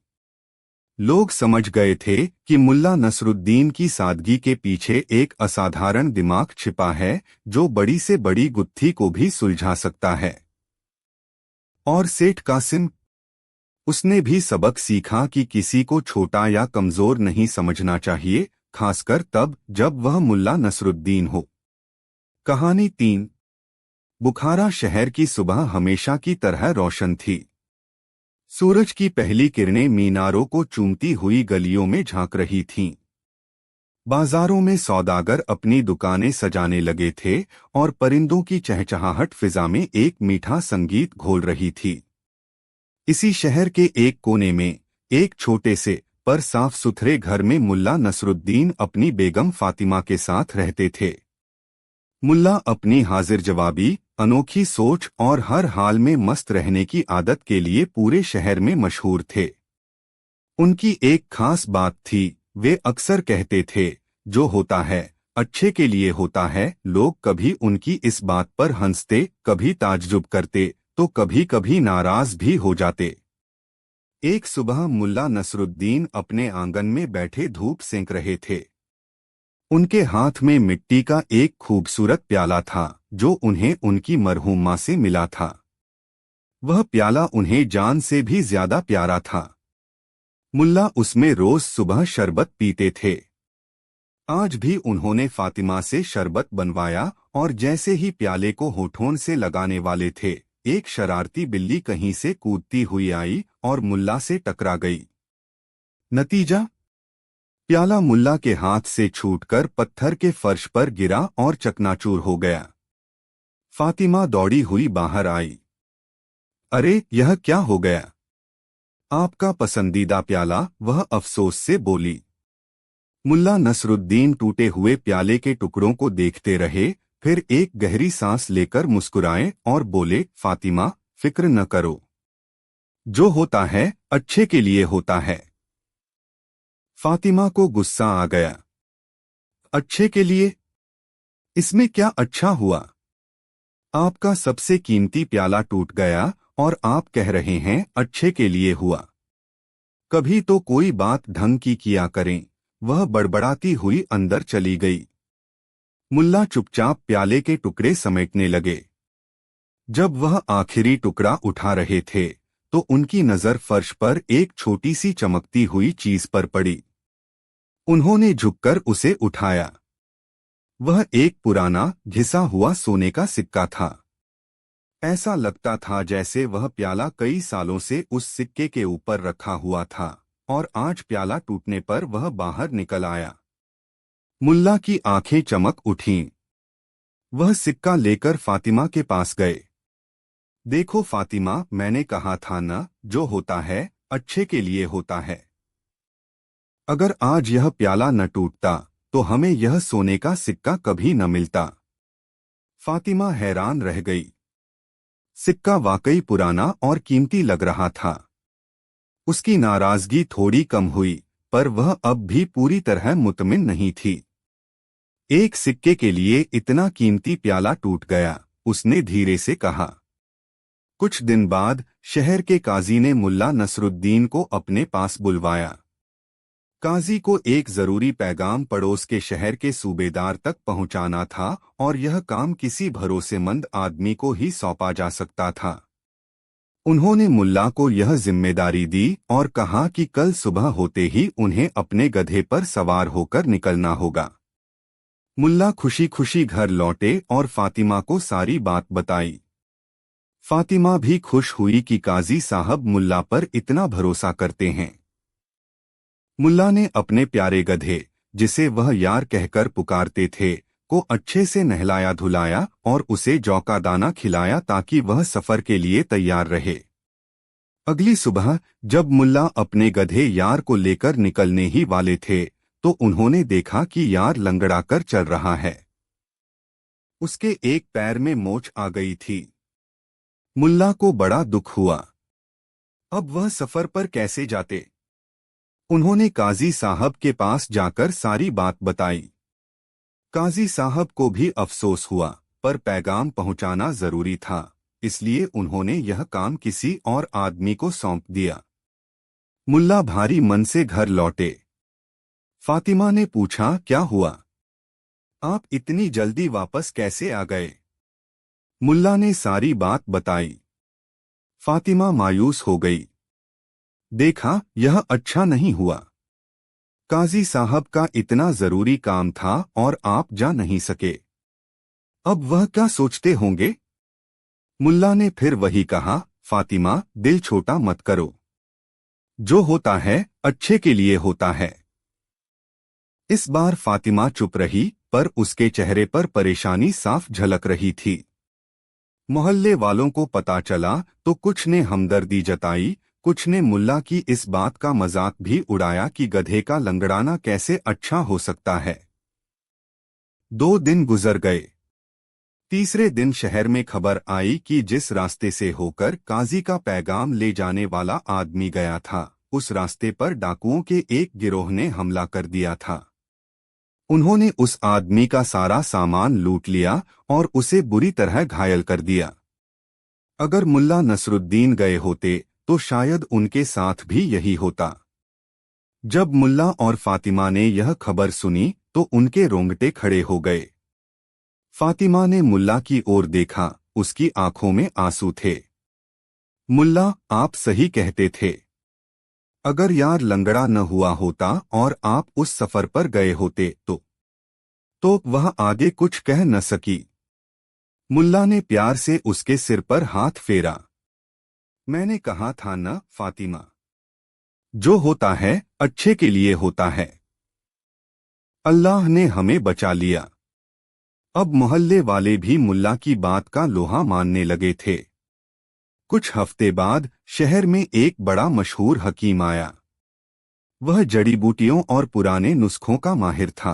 लोग समझ गए थे कि मुल्ला नसरुद्दीन की सादगी के पीछे एक असाधारण दिमाग छिपा है, जो बड़ी से बड़ी गुत्थी को भी सुलझा सकता है। और सेठ कासिम, उसने भी सबक सीखा कि किसी को छोटा या कमजोर नहीं समझना चाहिए, खासकर तब जब वह मुल्ला नसरुद्दीन हो। कहानी 3। बुखारा शहर की सुबह हमेशा की तरह रोशन थी। सूरज की पहली किरणें मीनारों को चूमती हुई गलियों में झांक रही थीं। बाजारों में सौदागर अपनी दुकानें सजाने लगे थे और परिंदों की चहचहाहट फिजा में एक मीठा संगीत घोल रही थी। इसी शहर के एक कोने में, एक छोटे से पर साफ सुथरे घर में मुल्ला नसरुद्दीन अपनी बेगम फातिमा के साथ रहते थे। मुल्ला अपनी हाजिर जवाबी, अनोखी सोच और हर हाल में मस्त रहने की आदत के लिए पूरे शहर में मशहूर थे। उनकी एक खास बात थी, वे अक्सर कहते थे, जो होता है अच्छे के लिए होता है। लोग कभी उनकी इस बात पर हंसते, कभी ताज्जुब करते, तो कभी कभी नाराज भी हो जाते। एक सुबह मुल्ला नसरुद्दीन अपने आंगन में बैठे धूप सेंक रहे थे। उनके हाथ में मिट्टी का एक खूबसूरत प्याला था, जो उन्हें उनकी मरहूम मां से मिला था। वह प्याला उन्हें जान से भी ज्यादा प्यारा था। मुल्ला उसमें रोज सुबह शरबत पीते थे। आज भी उन्होंने फातिमा से शरबत बनवाया और जैसे ही प्याले को होठों से लगाने वाले थे, एक शरारती बिल्ली कहीं से कूदती हुई आई और मुल्ला से टकरा गई। नतीजा, प्याला मुल्ला के हाथ से छूटकर पत्थर के फर्श पर गिरा और चकनाचूर हो गया। फातिमा दौड़ी हुई बाहर आई। अरे, यह क्या हो गया? आपका पसंदीदा प्याला, वह अफसोस से बोली। मुल्ला नसरुद्दीन टूटे हुए प्याले के टुकड़ों को देखते रहे, फिर एक गहरी सांस लेकर मुस्कुराए और बोले, फातिमा, फिक्र न करो। जो होता है अच्छे के लिए होता है। फातिमा को गुस्सा आ गया। अच्छे के लिए? इसमें क्या अच्छा हुआ? आपका सबसे कीमती प्याला टूट गया और आप कह रहे हैं अच्छे के लिए हुआ। कभी तो कोई बात ढंग की किया करें। वह बड़बड़ाती हुई अंदर चली गई। मुल्ला चुपचाप प्याले के टुकड़े समेटने लगे। जब वह आखिरी टुकड़ा उठा रहे थे, तो उनकी नजर फर्श पर एक छोटी सी चमकती हुई चीज पर पड़ी। उन्होंने झुककर उसे उठाया। वह एक पुराना, घिसा हुआ सोने का सिक्का था। ऐसा लगता था जैसे वह प्याला कई सालों से उस सिक्के के ऊपर रखा हुआ था, और आज प्याला टूटने पर वह बाहर निकल आया। मुल्ला की आंखें चमक उठीं। वह सिक्का लेकर फातिमा के पास गए। देखो फातिमा, मैंने कहा था न, जो होता है अच्छे के लिए होता है। अगर आज यह प्याला न टूटता, तो हमें यह सोने का सिक्का कभी न मिलता। फातिमा हैरान रह गई। सिक्का वाकई पुराना और कीमती लग रहा था। उसकी नाराजगी थोड़ी कम हुई, पर वह अब भी पूरी तरह मुतमिन नहीं थी। एक सिक्के के लिए इतना कीमती प्याला टूट गया, उसने धीरे से कहा। कुछ दिन बाद शहर के काजी ने मुल्ला नसरुद्दीन को अपने पास बुलवाया। काजी को एक जरूरी पैगाम पड़ोस के शहर के सूबेदार तक पहुंचाना था और यह काम किसी भरोसेमंद आदमी को ही सौंपा जा सकता था। उन्होंने मुल्ला को यह जिम्मेदारी दी और कहा कि कल सुबह होते ही उन्हें अपने गधे पर सवार होकर निकलना होगा। मुल्ला खुशी खुशी घर लौटे और फातिमा को सारी बात बताई। फातिमा भी खुश हुई कि काजी साहब मुल्ला पर इतना भरोसा करते हैं। मुल्ला ने अपने प्यारे गधे, जिसे वह यार कहकर पुकारते थे, को अच्छे से नहलाया धुलाया और उसे जौ का दाना खिलाया ताकि वह सफर के लिए तैयार रहे। अगली सुबह जब मुल्ला अपने गधे यार को लेकर निकलने ही वाले थे तो उन्होंने देखा कि यार लंगड़ा कर चल रहा है। उसके एक पैर में मोच आ गई थी। मुल्ला को बड़ा दुख हुआ। अब वह सफर पर कैसे जाते? उन्होंने काजी साहब के पास जाकर सारी बात बताई। काजी साहब को भी अफसोस हुआ, पर पैगाम पहुंचाना जरूरी था, इसलिए उन्होंने यह काम किसी और आदमी को सौंप दिया। मुल्ला भारी मन से घर लौटे। फातिमा ने पूछा, क्या हुआ? आप इतनी जल्दी वापस कैसे आ गए? मुल्ला ने सारी बात बताई। फातिमा मायूस हो गई। देखा, यह अच्छा नहीं हुआ। काजी साहब का इतना जरूरी काम था और आप जा नहीं सके। अब वह क्या सोचते होंगे? मुल्ला ने फिर वही कहा, फातिमा, दिल छोटा मत करो। जो होता है अच्छे के लिए होता है। इस बार फातिमा चुप रही, पर उसके चेहरे पर परेशानी साफ झलक रही थी। मोहल्ले वालों को पता चला तो कुछ ने हमदर्दी जताई, कुछ ने मुल्ला की इस बात का मजाक भी उड़ाया कि गधे का लंगड़ाना कैसे अच्छा हो सकता है। 2 दिन गुजर गए। तीसरे दिन शहर में खबर आई कि जिस रास्ते से होकर काजी का पैगाम ले जाने वाला आदमी गया था, उस रास्ते पर डाकुओं के एक गिरोह ने हमला कर दिया था। उन्होंने उस आदमी का सारा सामान लूट लिया और उसे बुरी तरह घायल कर दिया। अगर मुल्ला नसरुद्दीन गए होते तो शायद उनके साथ भी यही होता। जब मुल्ला और फातिमा ने यह खबर सुनी तो उनके रोंगटे खड़े हो गए। फातिमा ने मुल्ला की ओर देखा, उसकी आंखों में आंसू थे। मुल्ला, आप सही कहते थे। अगर यार लंगड़ा न हुआ होता और आप उस सफर पर गए होते तो वह आगे कुछ कह न सकी। मुल्ला ने प्यार से उसके सिर पर हाथ फेरा। मैंने कहा था न फातिमा, जो होता है अच्छे के लिए होता है। अल्लाह ने हमें बचा लिया। अब मोहल्ले वाले भी मुल्ला की बात का लोहा मानने लगे थे। कुछ हफ्ते बाद शहर में एक बड़ा मशहूर हकीम आया। वह जड़ी बूटियों और पुराने नुस्खों का माहिर था।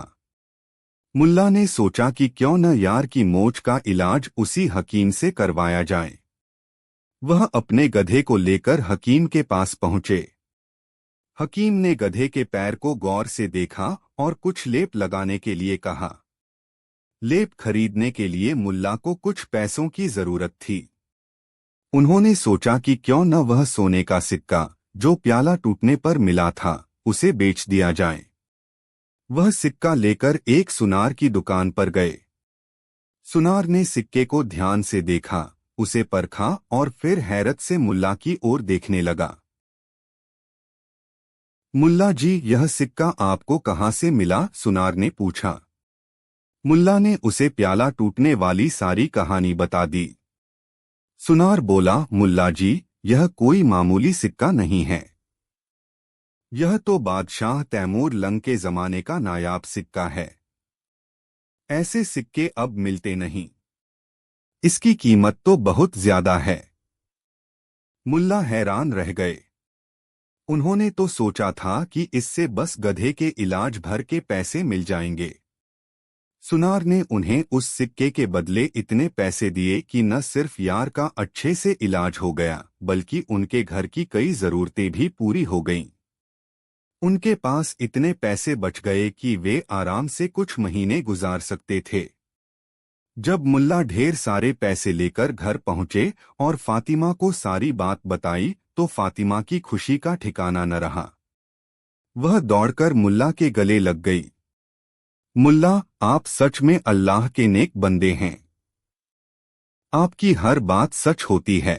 मुल्ला ने सोचा कि क्यों न यार की मोच का इलाज उसी हकीम से करवाया जाए। वह अपने गधे को लेकर हकीम के पास पहुंचे। हकीम ने गधे के पैर को गौर से देखा और कुछ लेप लगाने के लिए कहा। लेप खरीदने के लिए मुल्ला को कुछ पैसों की जरूरत थी। उन्होंने सोचा कि क्यों न वह सोने का सिक्का, जो प्याला टूटने पर मिला था, उसे बेच दिया जाए। वह सिक्का लेकर एक सुनार की दुकान पर गए। सुनार ने सिक्के को ध्यान से देखा, उसे परखा और फिर हैरत से मुल्ला की ओर देखने लगा। मुल्ला जी, यह सिक्का आपको कहाँ से मिला? सुनार ने पूछा। मुल्ला ने उसे प्याला टूटने वाली सारी कहानी बता दी। सुनार बोला, मुल्ला जी, यह कोई मामूली सिक्का नहीं है। यह तो बादशाह तैमूर लंग के जमाने का नायाब सिक्का है। ऐसे सिक्के अब मिलते नहीं। इसकी कीमत तो बहुत ज्यादा है। मुल्ला हैरान रह गए। उन्होंने तो सोचा था कि इससे बस गधे के इलाज भर के पैसे मिल जाएंगे। सुनार ने उन्हें उस सिक्के के बदले इतने पैसे दिए कि न सिर्फ यार का अच्छे से इलाज हो गया, बल्कि उनके घर की कई जरूरतें भी पूरी हो गईं। उनके पास इतने पैसे बच गए कि वे आराम से कुछ महीने गुजार सकते थे। जब मुल्ला ढेर सारे पैसे लेकर घर पहुंचे और फातिमा को सारी बात बताई तो फातिमा की खुशी का ठिकाना न रहा। वह दौड़कर मुल्ला के गले लग गई। मुल्ला, आप सच में अल्लाह के नेक बंदे हैं। आपकी हर बात सच होती है।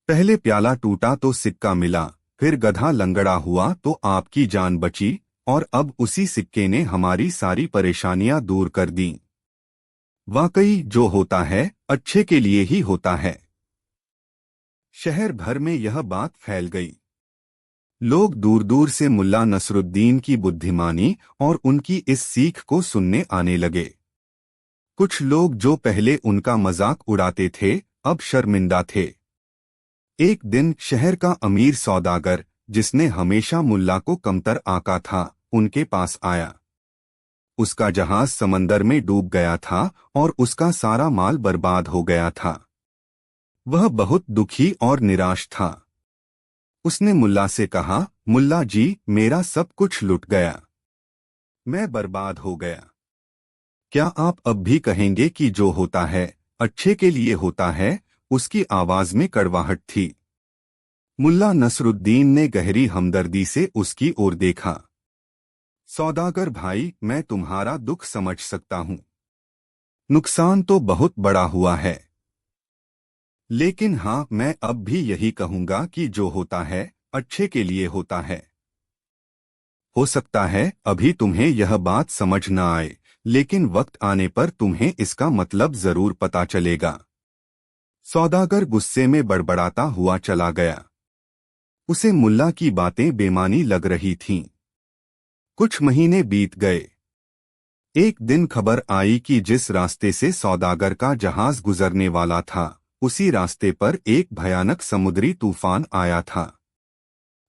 पहले प्याला टूटा तो सिक्का मिला, फिर गधा लंगड़ा हुआ तो आपकी जान बची, और अब उसी सिक्के ने हमारी सारी परेशानियां दूर कर दी। वाकई जो होता है अच्छे के लिए ही होता है। शहर भर में यह बात फैल गई। लोग दूर दूर से मुल्ला नसरुद्दीन की बुद्धिमानी और उनकी इस सीख को सुनने आने लगे। कुछ लोग जो पहले उनका मजाक उड़ाते थे अब शर्मिंदा थे। एक दिन शहर का अमीर सौदागर, जिसने हमेशा मुल्ला को कमतर आंका था, उनके पास आया। उसका जहाज समंदर में डूब गया था और उसका सारा माल बर्बाद हो गया था। वह बहुत दुखी और निराश था। उसने मुल्ला से कहा, मुल्ला जी, मेरा सब कुछ लुट गया। मैं बर्बाद हो गया। क्या आप अब भी कहेंगे कि जो होता है अच्छे के लिए होता है? उसकी आवाज में कड़वाहट थी। मुल्ला नसरुद्दीन ने गहरी हमदर्दी से उसकी ओर देखा। सौदागर भाई, मैं तुम्हारा दुख समझ सकता हूं। नुकसान तो बहुत बड़ा हुआ है, लेकिन हाँ, मैं अब भी यही कहूंगा कि जो होता है अच्छे के लिए होता है। हो सकता है अभी तुम्हें यह बात समझ न आए, लेकिन वक्त आने पर तुम्हें इसका मतलब जरूर पता चलेगा। सौदागर गुस्से में बड़बड़ाता हुआ चला गया। उसे मुल्ला की बातें बेमानी लग रही थीं। कुछ महीने बीत गए। एक दिन खबर आई कि जिस रास्ते से सौदागर का जहाज गुजरने वाला था, उसी रास्ते पर एक भयानक समुद्री तूफान आया था।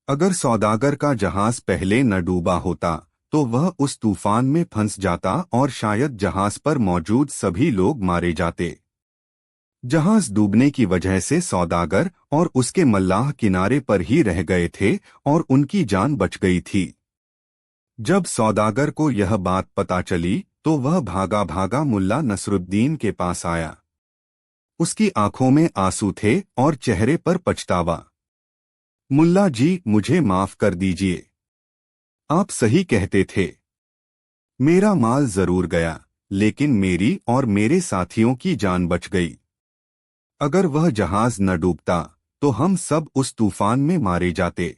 अगर सौदागर का जहाज पहले न डूबा होता तो वह उस तूफान में फंस जाता और शायद जहाज पर मौजूद सभी लोग मारे जाते। जहाज डूबने की वजह से सौदागर और उसके मल्लाह किनारे पर ही रह गए थे और उनकी जान बच गई थी। जब सौदागर को यह बात पता चली तो वह भागा भागा मुल्ला नसरुद्दीन के पास आया। उसकी आंखों में आंसू थे और चेहरे पर पछतावा। मुल्ला जी, मुझे माफ कर दीजिए। आप सही कहते थे। मेरा माल जरूर गया, लेकिन मेरी और मेरे साथियों की जान बच गई। अगर वह जहाज न डूबता तो हम सब उस तूफान में मारे जाते।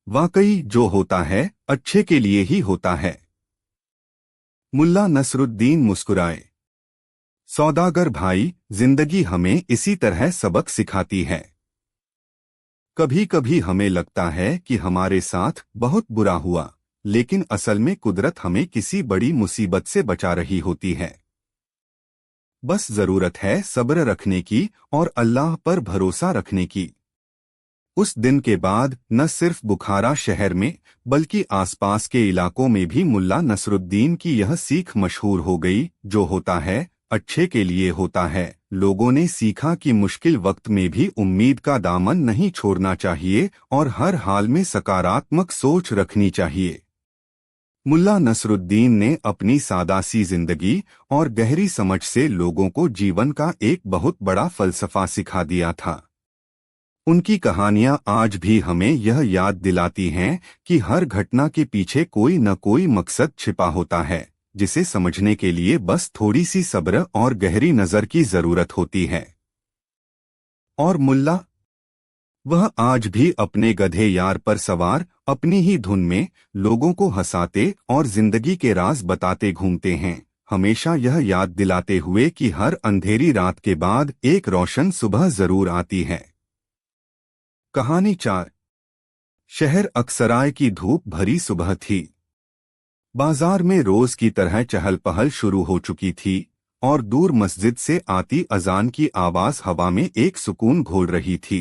वाकई जो होता है अच्छे के लिए ही होता है। मुल्ला नसरुद्दीन मुस्कुराए। सौदागर भाई, जिंदगी हमें इसी तरह सबक सिखाती है। कभी कभी हमें लगता है कि हमारे साथ बहुत बुरा हुआ, लेकिन असल में कुदरत हमें किसी बड़ी मुसीबत से बचा रही होती है। बस जरूरत है सब्र रखने की और अल्लाह पर भरोसा रखने की। उस दिन के बाद न सिर्फ बुखारा शहर में बल्कि आसपास के इलाकों में भी मुल्ला नसरुद्दीन की यह सीख मशहूर हो गई, जो होता है अच्छे के लिए होता है। लोगों ने सीखा कि मुश्किल वक्त में भी उम्मीद का दामन नहीं छोड़ना चाहिए और हर हाल में सकारात्मक सोच रखनी चाहिए। मुल्ला नसरुद्दीन ने अपनी सादा सी जिंदगी और गहरी समझ से लोगों को जीवन का एक बहुत बड़ा फलसफा सिखा दिया था। उनकी कहानियां आज भी हमें यह याद दिलाती हैं कि हर घटना के पीछे कोई न कोई मकसद छिपा होता है, जिसे समझने के लिए बस थोड़ी सी सब्र और गहरी नजर की जरूरत होती है। और मुल्ला, वह आज भी अपने गधे यार पर सवार अपनी ही धुन में लोगों को हंसाते और जिंदगी के राज बताते घूमते हैं, हमेशा यह याद दिलाते हुए कि हर अंधेरी रात के बाद एक रोशन सुबह जरूर आती है। कहानी 4। शहर अक्सराय की धूप भरी सुबह थी। बाजार में रोज की तरह चहल पहल शुरू हो चुकी थी और दूर मस्जिद से आती अजान की आवाज हवा में एक सुकून घोल रही थी।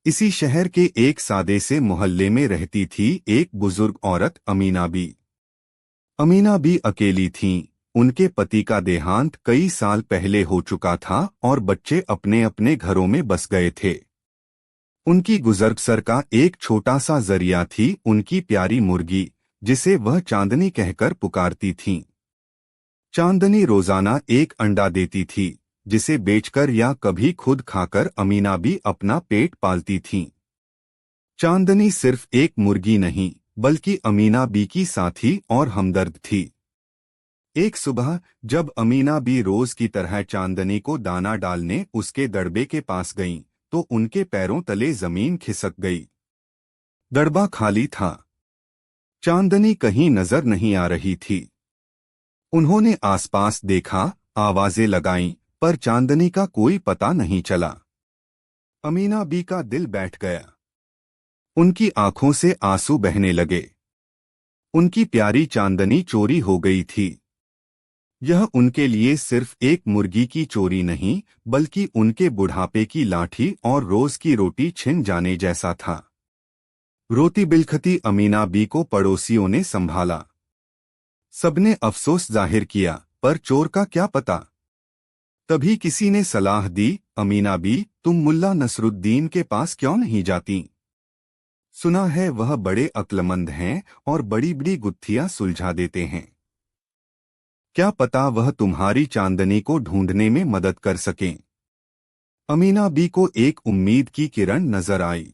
इसी शहर के एक सादे से मोहल्ले में रहती थी एक बुजुर्ग औरत अमीना बी। अमीना बी अकेली थीं। उनके पति का देहांत कई साल पहले हो चुका था और बच्चे अपने अपने घरों में बस गए थे। उनकी गुजरबसर का एक छोटा सा जरिया थी उनकी प्यारी मुर्गी, जिसे वह चांदनी कहकर पुकारती थीं। चांदनी रोजाना एक अंडा देती थी, जिसे बेचकर या कभी खुद खाकर अमीना भी अपना पेट पालती थीं। चांदनी सिर्फ एक मुर्गी नहीं, बल्कि अमीना बी की साथी और हमदर्द थी। एक सुबह जब अमीना बी रोज की तरह चांदनी को दाना डालने उसके दड़बे के पास गईं, तो उनके पैरों तले जमीन खिसक गई। दड़बा खाली था। चांदनी कहीं नजर नहीं आ रही थी। उन्होंने आसपास देखा, आवाजें लगाईं, पर चांदनी का कोई पता नहीं चला। अमीना बी का दिल बैठ गया। उनकी आंखों से आंसू बहने लगे। उनकी प्यारी चांदनी चोरी हो गई थी। यह उनके लिए सिर्फ एक मुर्गी की चोरी नहीं, बल्कि उनके बुढ़ापे की लाठी और रोज की रोटी छिन जाने जैसा था। रोती बिलखती अमीना बी को पड़ोसियों ने संभाला। सबने अफसोस जाहिर किया, पर चोर का क्या पता। तभी किसी ने सलाह दी, अमीना बी, तुम मुल्ला नसरुद्दीन के पास क्यों नहीं जाती? सुना है वह बड़े अक्लमंद हैं और बड़ी बड़ी गुत्थियां सुलझा देते हैं। क्या पता वह तुम्हारी चांदनी को ढूंढने में मदद कर सकें। अमीना बी को एक उम्मीद की किरण नजर आई।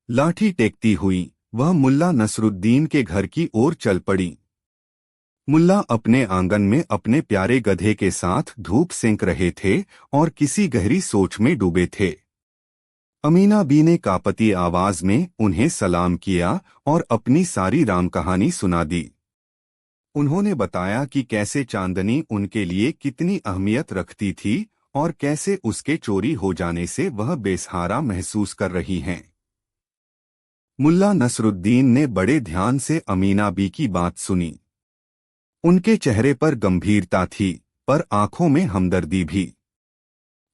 लाठी टेकती हुई वह मुल्ला नसरुद्दीन के घर की ओर चल पड़ी। मुल्ला अपने आंगन में अपने प्यारे गधे के साथ धूप सेंक रहे थे और किसी गहरी सोच में डूबे थे। अमीना बी ने कापती आवाज में उन्हें सलाम किया और अपनी सारी राम कहानी सुना दी। उन्होंने बताया कि कैसे चांदनी उनके लिए कितनी अहमियत रखती थी और कैसे उसके चोरी हो जाने से वह बेसहारा महसूस कर रही हैं। मुल्ला नसरुद्दीन ने बड़े ध्यान से अमीना बी की बात सुनी। उनके चेहरे पर गंभीरता थी, पर आंखों में हमदर्दी भी।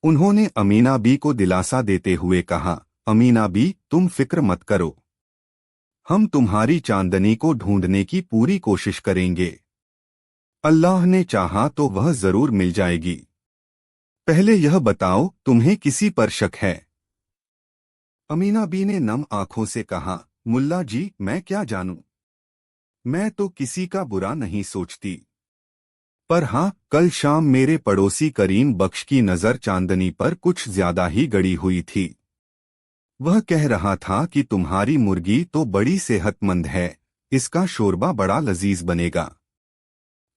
उन्होंने अमीना बी को दिलासा देते हुए कहा, अमीना बी, तुम फिक्र मत करो। हम तुम्हारी चांदनी को ढूंढने की पूरी कोशिश करेंगे। अल्लाह ने चाहा तो वह जरूर मिल जाएगी। पहले यह बताओ, तुम्हें किसी पर शक है? अमीना बी ने नम आंखों से कहा, मुल्ला जी, मैं क्या जानूं। मैं तो किसी का बुरा नहीं सोचती। पर हाँ, कल शाम मेरे पड़ोसी करीम बख्श की नजर चांदनी पर कुछ ज्यादा ही गड़ी हुई थी। वह कह रहा था कि तुम्हारी मुर्गी तो बड़ी सेहतमंद है, इसका शोरबा बड़ा लजीज बनेगा।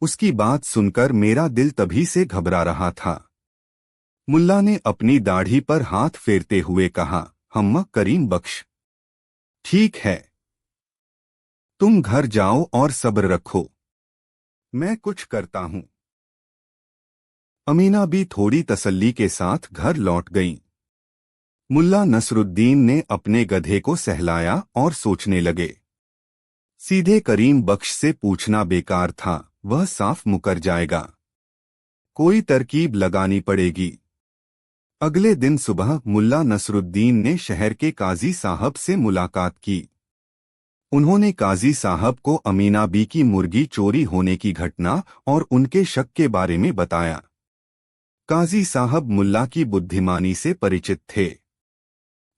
उसकी बात सुनकर मेरा दिल तभी से घबरा रहा था। मुल्ला ने अपनी दाढ़ी पर हाथ फेरते हुए कहा, हम्मा करीम बख्श, ठीक है। तुम घर जाओ और सब्र रखो, मैं कुछ करता हूं। अमीना भी थोड़ी तसल्ली के साथ घर लौट गईं। मुल्ला नसरुद्दीन ने अपने गधे को सहलाया और सोचने लगे। सीधे करीम बख्श से पूछना बेकार था, वह साफ मुकर जाएगा। कोई तरकीब लगानी पड़ेगी। अगले दिन सुबह मुल्ला नसरुद्दीन ने शहर के काजी साहब से मुलाकात की। उन्होंने काजी साहब को अमीना बी की मुर्गी चोरी होने की घटना और उनके शक के बारे में बताया। काजी साहब मुल्ला की बुद्धिमानी से परिचित थे।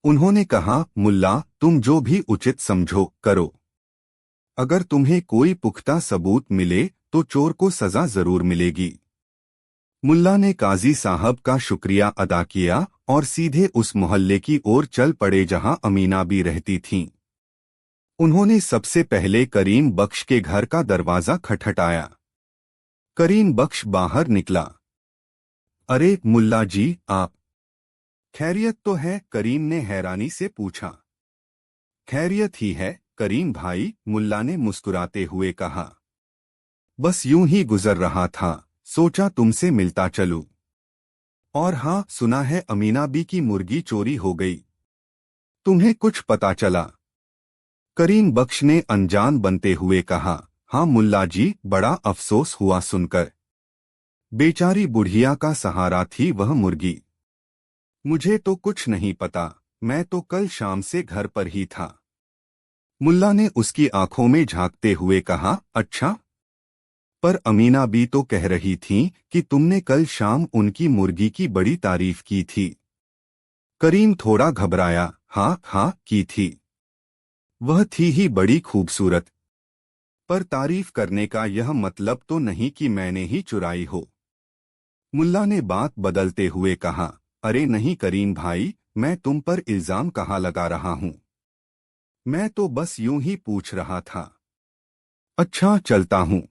उन्होंने कहा, मुल्ला, तुम जो भी उचित समझो करो। अगर तुम्हें कोई पुख्ता सबूत मिले तो चोर को सजा जरूर मिलेगी। मुल्ला ने काजी साहब का शुक्रिया अदा किया और सीधे उस मोहल्ले की ओर चल पड़े जहां अमीना बी रहती थीं। उन्होंने सबसे पहले करीम बख्श के घर का दरवाजा खटखटाया। करीम बख्श बाहर निकला। अरे मुल्ला जी, आप? खैरियत तो है? करीम ने हैरानी से पूछा। खैरियत ही है करीम भाई, मुल्ला ने मुस्कुराते हुए कहा। बस यूं ही गुजर रहा था, सोचा तुमसे मिलता चलूं। और हाँ, सुना है अमीना बी की मुर्गी चोरी हो गई। तुम्हें कुछ पता चला? करीम बख्श ने अनजान बनते हुए कहा, हाँ मुल्ला जी, बड़ा अफसोस हुआ सुनकर। बेचारी बुढ़िया का सहारा थी वह मुर्गी। मुझे तो कुछ नहीं पता, मैं तो कल शाम से घर पर ही था। मुल्ला ने उसकी आंखों में झांकते हुए कहा, अच्छा? पर अमीना बी तो कह रही थीं कि तुमने कल शाम उनकी मुर्गी की बड़ी तारीफ की थी। करीम थोड़ा घबराया, हाँ हाँ, की थी। वह थी ही बड़ी खूबसूरत। पर तारीफ करने का यह मतलब तो नहीं कि मैंने ही चुराई हो। मुल्ला ने बात बदलते हुए कहा, अरे नहीं करीम भाई, मैं तुम पर इल्जाम कहाँ लगा रहा हूँ। मैं तो बस यूं ही पूछ रहा था। अच्छा चलता हूँ।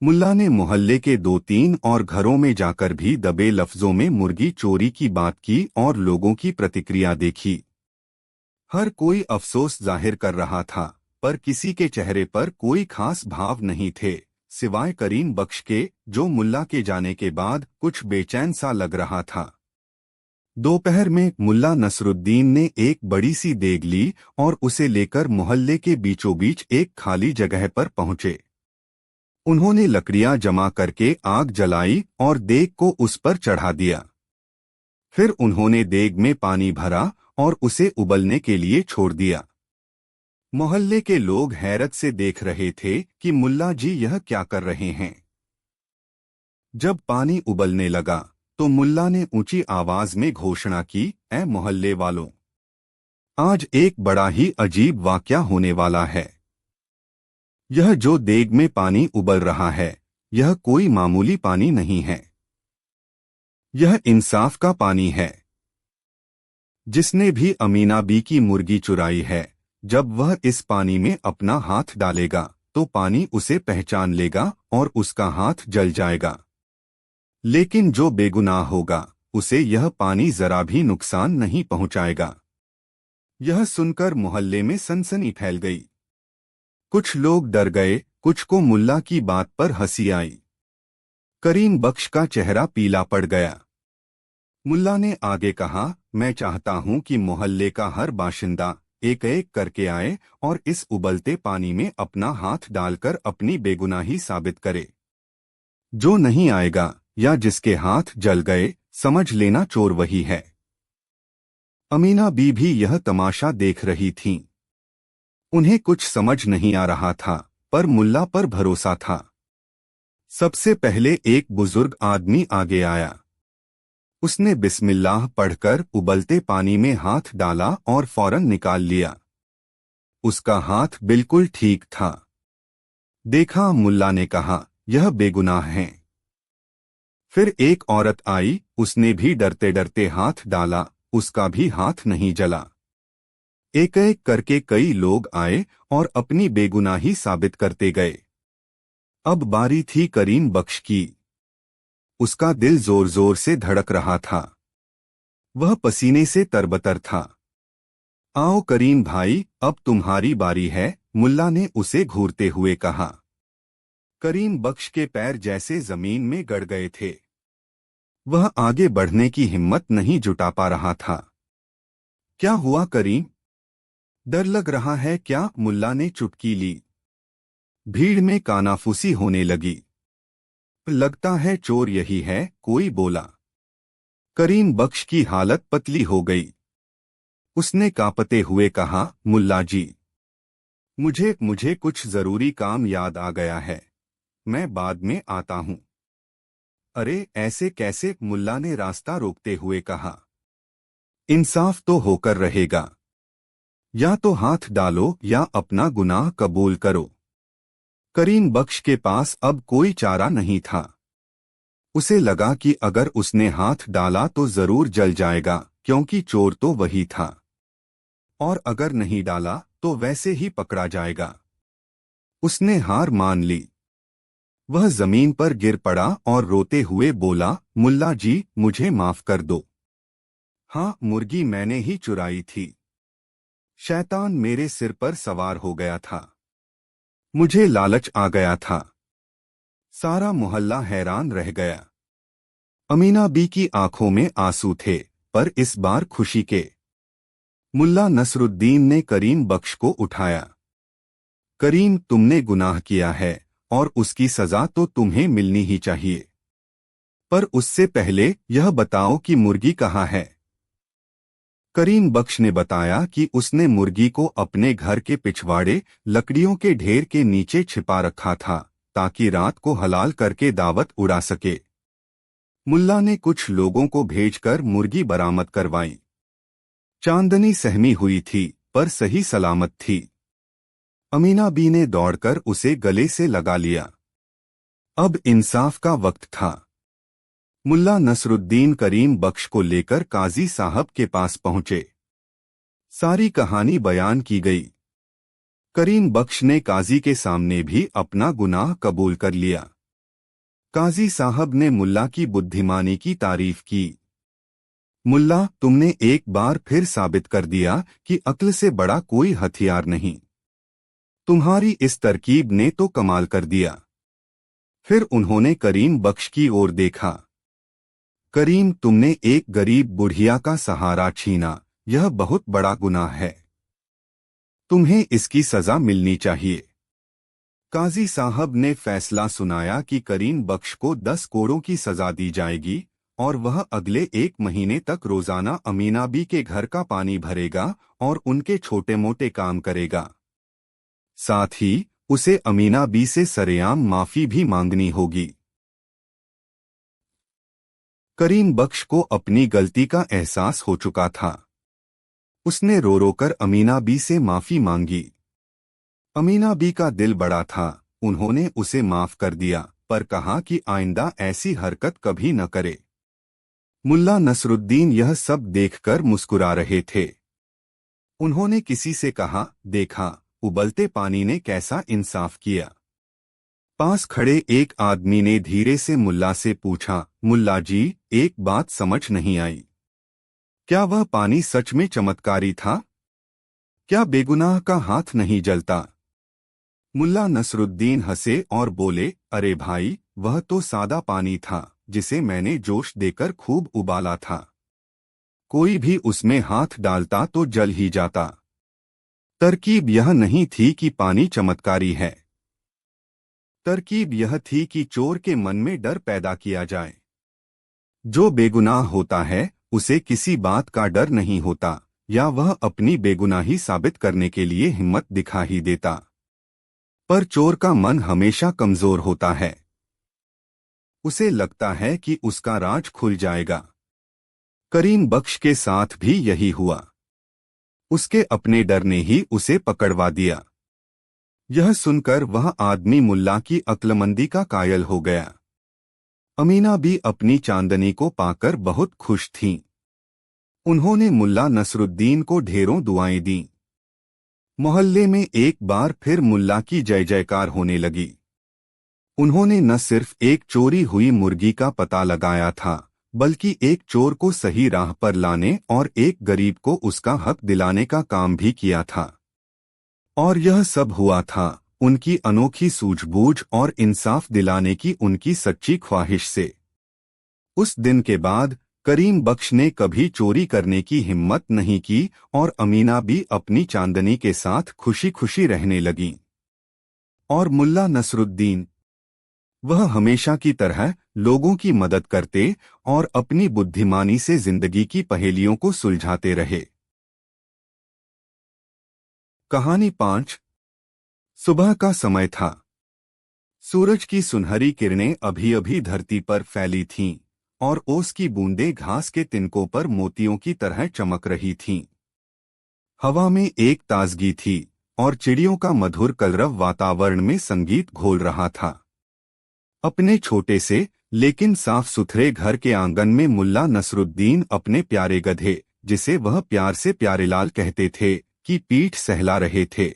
मुल्ला ने मोहल्ले के 2-3 और घरों में जाकर भी दबे लफ्जों में मुर्गी चोरी की बात की और लोगों की प्रतिक्रिया देखी। हर कोई अफसोस जाहिर कर रहा था, पर किसी के चेहरे पर कोई खास भाव नहीं थे, सिवाय करीम बख्श के, जो मुल्ला के जाने के बाद कुछ बेचैन सा लग रहा था। दोपहर में मुल्ला नसरुद्दीन ने एक बड़ी सी देग ली और उसे लेकर मोहल्ले के बीचों बीच एक खाली जगह पर पहुंचे। उन्होंने लकड़ियां जमा करके आग जलाई और देग को उस पर चढ़ा दिया। फिर उन्होंने देग में पानी भरा और उसे उबलने के लिए छोड़ दिया। मोहल्ले के लोग हैरत से देख रहे थे कि मुल्ला जी यह क्या कर रहे हैं। जब पानी उबलने लगा तो मुल्ला ने ऊंची आवाज में घोषणा की, ऐ मोहल्ले वालों, आज एक बड़ा ही अजीब वाकया होने वाला है। यह जो देग में पानी उबल रहा है, यह कोई मामूली पानी नहीं है। यह इंसाफ का पानी है। जिसने भी अमीना बी की मुर्गी चुराई है, जब वह इस पानी में अपना हाथ डालेगा तो पानी उसे पहचान लेगा और उसका हाथ जल जाएगा। लेकिन जो बेगुनाह होगा उसे यह पानी जरा भी नुकसान नहीं पहुंचाएगा। यह सुनकर मोहल्ले में सनसनी फैल गई। कुछ लोग डर गए, कुछ को मुल्ला की बात पर हंसी आई। करीम बख्श का चेहरा पीला पड़ गया। मुल्ला ने आगे कहा, मैं चाहता हूं कि मोहल्ले का हर बाशिंदा एक एक करके आए और इस उबलते पानी में अपना हाथ डालकर अपनी बेगुनाही साबित करे। जो नहीं आएगा या जिसके हाथ जल गए, समझ लेना चोर वही है। अमीना बी भी यह तमाशा देख रही थीं। उन्हें कुछ समझ नहीं आ रहा था, पर मुल्ला पर भरोसा था। सबसे पहले एक बुजुर्ग आदमी आगे आया। उसने बिस्मिल्लाह पढ़कर उबलते पानी में हाथ डाला और फौरन निकाल लिया। उसका हाथ बिल्कुल ठीक था। देखा, मुल्ला ने कहा, यह बेगुनाह है। फिर एक औरत आई, उसने भी डरते डरते हाथ डाला, उसका भी हाथ नहीं जला। एक एक करके कई लोग आए और अपनी बेगुनाही साबित करते गए। अब बारी थी करीम बख्श की। उसका दिल जोर जोर से धड़क रहा था। वह पसीने से तरबतर था। आओ करीम भाई, अब तुम्हारी बारी है, मुल्ला ने उसे घूरते हुए कहा। करीम बख्श के पैर जैसे जमीन में गड़ गए थे। वह आगे बढ़ने की हिम्मत नहीं जुटा पा रहा था। क्या हुआ करीम? डर लग रहा है क्या? मुल्ला ने चुटकी ली। भीड़ में कानाफूसी होने लगी। लगता है चोर यही है, कोई बोला। करीम बख्श की हालत पतली हो गई। उसने कांपते हुए कहा, मुल्ला जी, मुझे कुछ जरूरी काम याद आ गया है, मैं बाद में आता हूं। अरे ऐसे कैसे? मुल्ला ने रास्ता रोकते हुए कहा। इंसाफ तो होकर रहेगा। या तो हाथ डालो या अपना गुनाह कबूल करो। करीम बख्श के पास अब कोई चारा नहीं था। उसे लगा कि अगर उसने हाथ डाला तो जरूर जल जाएगा, क्योंकि चोर तो वही था। और अगर नहीं डाला तो वैसे ही पकड़ा जाएगा। उसने हार मान ली। वह जमीन पर गिर पड़ा और रोते हुए बोला, मुल्ला जी, मुझे माफ कर दो। हाँ, मुर्गी मैंने ही चुराई थी। शैतान मेरे सिर पर सवार हो गया था। मुझे लालच आ गया था। सारा मोहल्ला हैरान रह गया। अमीना बी की आंखों में आंसू थे, पर इस बार खुशी के। मुल्ला नसरुद्दीन ने करीम बख्श को उठाया। करीम, तुमने गुनाह किया है और उसकी सजा तो तुम्हें मिलनी ही चाहिए। पर उससे पहले यह बताओ कि मुर्गी कहाँ है? करीम बख्श ने बताया कि उसने मुर्गी को अपने घर के पिछवाड़े लकड़ियों के ढेर के नीचे छिपा रखा था, ताकि रात को हलाल करके दावत उड़ा सके। मुल्ला ने कुछ लोगों को भेजकर मुर्गी बरामद करवाई। चांदनी सहमी हुई थी, पर सही सलामत थी। अमीना बी ने दौड़कर उसे गले से लगा लिया। अब इंसाफ का वक्त था। मुल्ला नसरुद्दीन करीम बख्श को लेकर काजी साहब के पास पहुंचे। सारी कहानी बयान की गई। करीम बख्श ने काजी के सामने भी अपना गुनाह कबूल कर लिया। काजी साहब ने मुल्ला की बुद्धिमानी की तारीफ की। मुल्ला, तुमने एक बार फिर साबित कर दिया कि अक्ल से बड़ा कोई हथियार नहीं। तुम्हारी इस तरकीब ने तो कमाल कर दिया। फिर उन्होंने करीम बख्श की ओर देखा। करीम, तुमने एक गरीब बुढ़िया का सहारा छीना, यह बहुत बड़ा गुनाह है। तुम्हें इसकी सजा मिलनी चाहिए। काजी साहब ने फैसला सुनाया कि करीम बख्श को 10 कोड़ों की सजा दी जाएगी और वह अगले 1 महीने तक रोजाना अमीना बी के घर का पानी भरेगा और उनके छोटे मोटे काम करेगा। साथ ही उसे अमीना बी से सरेआम माफी भी मांगनी होगी। करीम बख्श को अपनी गलती का एहसास हो चुका था। उसने रो रो कर अमीना बी से माफी मांगी। अमीना बी का दिल बड़ा था। उन्होंने उसे माफ कर दिया, पर कहा कि आइंदा ऐसी हरकत कभी न करे। मुल्ला नसरुद्दीन यह सब देखकर मुस्कुरा रहे थे। उन्होंने किसी से कहा, देखा, उबलते पानी ने कैसा इंसाफ किया। पास खड़े एक आदमी ने धीरे से मुल्ला से पूछा, मुल्ला जी, एक बात समझ नहीं आई। क्या वह पानी सच में चमत्कारी था? क्या बेगुनाह का हाथ नहीं जलता? मुल्ला नसरुद्दीन हंसे और बोले, अरे भाई, वह तो सादा पानी था जिसे मैंने जोश देकर खूब उबाला था। कोई भी उसमें हाथ डालता तो जल ही जाता। तरकीब यह नहीं थी कि पानी चमत्कारी है। तरकीब यह थी कि चोर के मन में डर पैदा किया जाए। जो बेगुनाह होता है उसे किसी बात का डर नहीं होता, या वह अपनी बेगुनाही साबित करने के लिए हिम्मत दिखा ही देता। पर चोर का मन हमेशा कमजोर होता है। उसे लगता है कि उसका राज खुल जाएगा। करीम बख्श के साथ भी यही हुआ। उसके अपने डर ने ही उसे पकड़वा दिया। यह सुनकर वह आदमी मुल्ला की अक्लमंदी का कायल हो गया। अमीना भी अपनी चांदनी को पाकर बहुत खुश थीं। उन्होंने मुल्ला नसरुद्दीन को ढेरों दुआएं दीं। मोहल्ले में एक बार फिर मुल्ला की जय जयकार होने लगी। उन्होंने न सिर्फ एक चोरी हुई मुर्गी का पता लगाया था, बल्कि एक चोर को सही राह पर लाने और एक गरीब को उसका हक दिलाने का काम भी किया था। और यह सब हुआ था उनकी अनोखी सूझबूझ और इंसाफ दिलाने की उनकी सच्ची ख्वाहिश से। उस दिन के बाद करीम बख्श ने कभी चोरी करने की हिम्मत नहीं की और अमीना भी अपनी चांदनी के साथ खुशी खुशी रहने लगीं। और मुल्ला नसरुद्दीन, वह हमेशा की तरह लोगों की मदद करते और अपनी बुद्धिमानी से जिंदगी की पहेलियों को सुलझाते रहे। कहानी 5। सुबह का समय था। सूरज की सुनहरी किरणें अभी अभी धरती पर फैली थीं और ओस की बूंदें घास के तिनकों पर मोतियों की तरह चमक रही थीं। हवा में एक ताजगी थी और चिड़ियों का मधुर कलरव वातावरण में संगीत घोल रहा था। अपने छोटे से लेकिन साफ सुथरे घर के आंगन में मुल्ला नसरुद्दीन अपने प्यारे गधे, जिसे वह प्यार से प्यारेलाल कहते थे, की पीठ सहला रहे थे।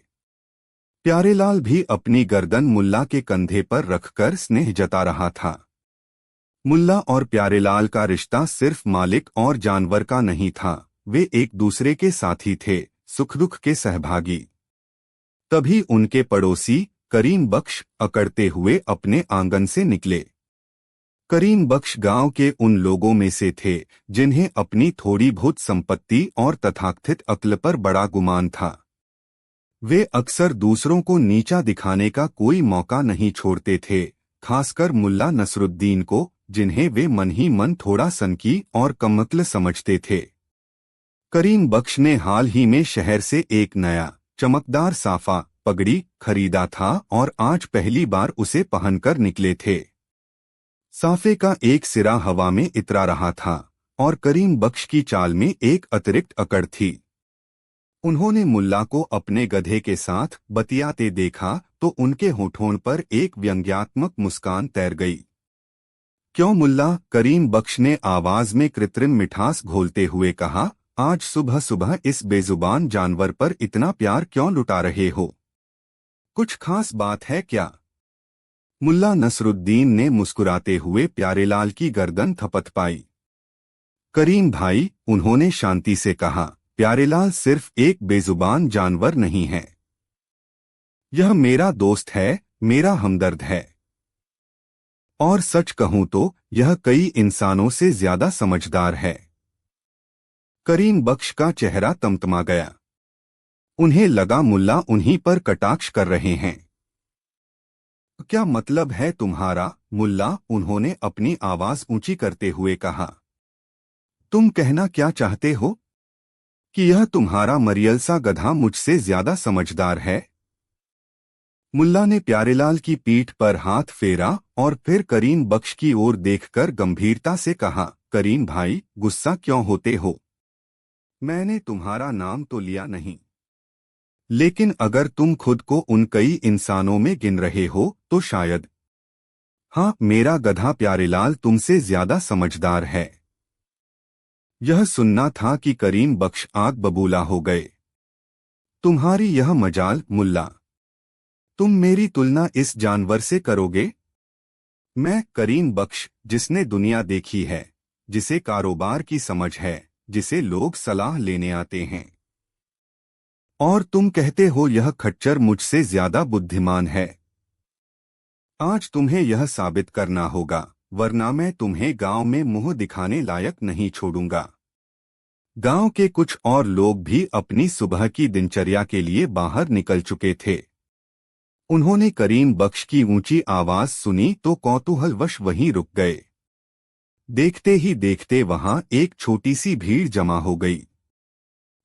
प्यारेलाल भी अपनी गर्दन मुल्ला के कंधे पर रखकर स्नेह जता रहा था। मुल्ला और प्यारेलाल का रिश्ता सिर्फ मालिक और जानवर का नहीं था, वे एक दूसरे के साथी थे, सुख दुख के सहभागी। तभी उनके पड़ोसी करीम बख्श अकड़ते हुए अपने आंगन से निकले। करीम बख्श गांव के उन लोगों में से थे जिन्हें अपनी थोड़ी बहुत संपत्ति और तथाकथित अक्ल पर बड़ा गुमान था। वे अक्सर दूसरों को नीचा दिखाने का कोई मौका नहीं छोड़ते थे, खासकर मुल्ला नसरुद्दीन को, जिन्हें वे मन ही मन थोड़ा सनकी और कमअक्ल समझते थे। करीम बख्श ने हाल ही में शहर से एक नया चमकदार साफा पगड़ी खरीदा था और आज पहली बार उसे पहनकर निकले थे। साफे का एक सिरा हवा में इतरा रहा था और करीम बख्श की चाल में एक अतिरिक्त अकड़ थी। उन्होंने मुल्ला को अपने गधे के साथ बतियाते देखा तो उनके होठों पर एक व्यंग्यात्मक मुस्कान तैर गई। क्यों मुल्ला? करीम बख्श ने आवाज में कृत्रिम मिठास घोलते हुए कहा, आज सुबह सुबह इस बेजुबान जानवर पर इतना प्यार क्यों लुटा रहे हो? कुछ खास बात है क्या? मुल्ला नसरुद्दीन ने मुस्कुराते हुए प्यारेलाल की गर्दन थपथपाई। करीम भाई, उन्होंने शांति से कहा, प्यारेलाल सिर्फ एक बेजुबान जानवर नहीं है। यह मेरा दोस्त है, मेरा हमदर्द है। और सच कहूं तो यह कई इंसानों से ज्यादा समझदार है। करीम बख्श का चेहरा तमतमा गया। उन्हें लगा मुल्ला उन्हीं पर कटाक्ष कर रहे हैं। क्या मतलब है तुम्हारा, मुल्ला? उन्होंने अपनी आवाज ऊंची करते हुए कहा। तुम कहना क्या चाहते हो? कि यह तुम्हारा मरियल सा गधा मुझसे ज्यादा समझदार है? मुल्ला ने प्यारेलाल की पीठ पर हाथ फेरा और फिर करीम बख्श की ओर देखकर गंभीरता से कहा, करीम भाई, गुस्सा क्यों होते हो? मैंने तुम्हारा नाम तो लिया नहीं, लेकिन अगर तुम खुद को उन कई इंसानों में गिन रहे हो तो शायद। हाँ, मेरा गधा प्यारेलाल तुमसे ज्यादा समझदार है। यह सुनना था कि करीम बख्श आग बबूला हो गए। तुम्हारी यह मजाल, मुल्ला। तुम मेरी तुलना इस जानवर से करोगे? मैं, करीम बख्श, जिसने दुनिया देखी है, जिसे कारोबार की समझ है, जिसे लोग सलाह लेने आते हैं। और तुम कहते हो यह खच्चर मुझसे ज्यादा बुद्धिमान है। आज तुम्हें यह साबित करना होगा, वरना मैं तुम्हें गांव में मुंह दिखाने लायक नहीं छोड़ूंगा। गांव के कुछ और लोग भी अपनी सुबह की दिनचर्या के लिए बाहर निकल चुके थे। उन्होंने करीम बख्श की ऊंची आवाज सुनी तो कौतूहलवश वहीं रुक गए। देखते ही देखते वहां एक छोटी सी भीड़ जमा हो गई।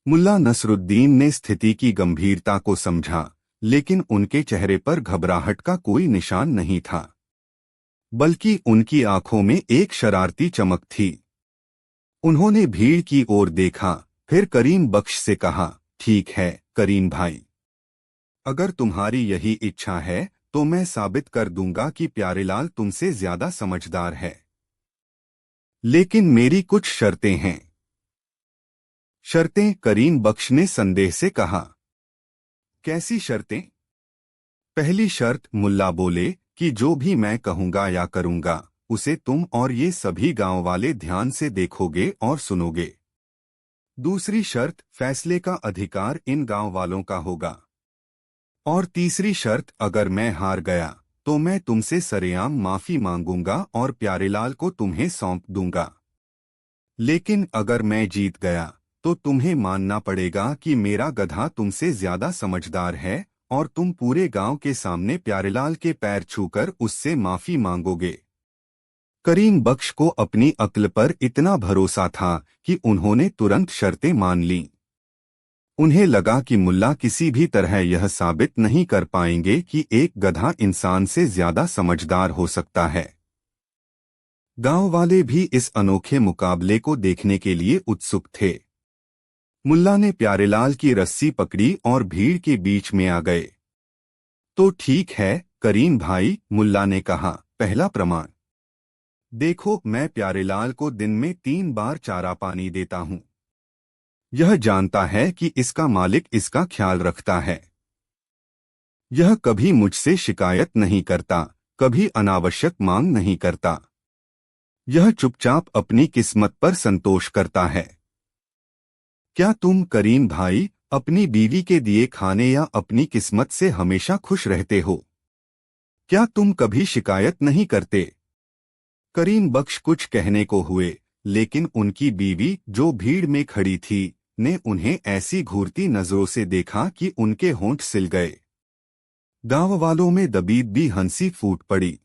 मुल्ला नसरुद्दीन ने स्थिति की गंभीरता को समझा, लेकिन उनके चेहरे पर घबराहट का कोई निशान नहीं था, बल्कि उनकी आंखों में एक शरारती चमक थी। उन्होंने भीड़ की ओर देखा, फिर करीम बख्श से कहा, ठीक है करीम भाई, अगर तुम्हारी यही इच्छा है तो मैं साबित कर दूंगा कि प्यारेलाल तुमसे ज्यादा समझदार है। लेकिन मेरी कुछ शर्तें हैं। शर्तें? करीम बख्श ने संदेह से कहा। कैसी शर्तें? पहली शर्त, मुल्ला बोले, कि जो भी मैं कहूंगा या करूंगा उसे तुम और ये सभी गांव वाले ध्यान से देखोगे और सुनोगे। दूसरी शर्त, फैसले का अधिकार इन गांव वालों का होगा। और तीसरी शर्त, अगर मैं हार गया तो मैं तुमसे सरेआम माफी मांगूंगा और प्यारेलाल को तुम्हें सौंप दूंगा। लेकिन अगर मैं जीत गया तो तुम्हें मानना पड़ेगा कि मेरा गधा तुमसे ज्यादा समझदार है और तुम पूरे गांव के सामने प्यारेलाल के पैर छूकर उससे माफी मांगोगे। करीम बख्श को अपनी अक्ल पर इतना भरोसा था कि उन्होंने तुरंत शर्तें मान लीं। उन्हें लगा कि मुल्ला किसी भी तरह यह साबित नहीं कर पाएंगे कि एक गधा इंसान से ज्यादा समझदार हो सकता है। गांव वाले भी इस अनोखे मुकाबले को देखने के लिए उत्सुक थे। मुल्ला ने प्यारेलाल की रस्सी पकड़ी और भीड़ के बीच में आ गए। तो ठीक है करीम भाई, मुल्ला ने कहा, पहला प्रमाण देखो, मैं प्यारेलाल को दिन में 3 बार चारा पानी देता हूं। यह जानता है कि इसका मालिक इसका ख्याल रखता है। यह कभी मुझसे शिकायत नहीं करता, कभी अनावश्यक मांग नहीं करता। यह चुपचाप अपनी किस्मत पर संतोष करता है। क्या तुम करीम भाई अपनी बीवी के दिए खाने या अपनी किस्मत से हमेशा खुश रहते हो? क्या तुम कभी शिकायत नहीं करते? करीम बख्श कुछ कहने को हुए, लेकिन उनकी बीवी, जो भीड़ में खड़ी थी, ने उन्हें ऐसी घूरती नजरों से देखा कि उनके होंठ सिल गए। गांव वालों में दबीबी हंसी फूट पड़ी।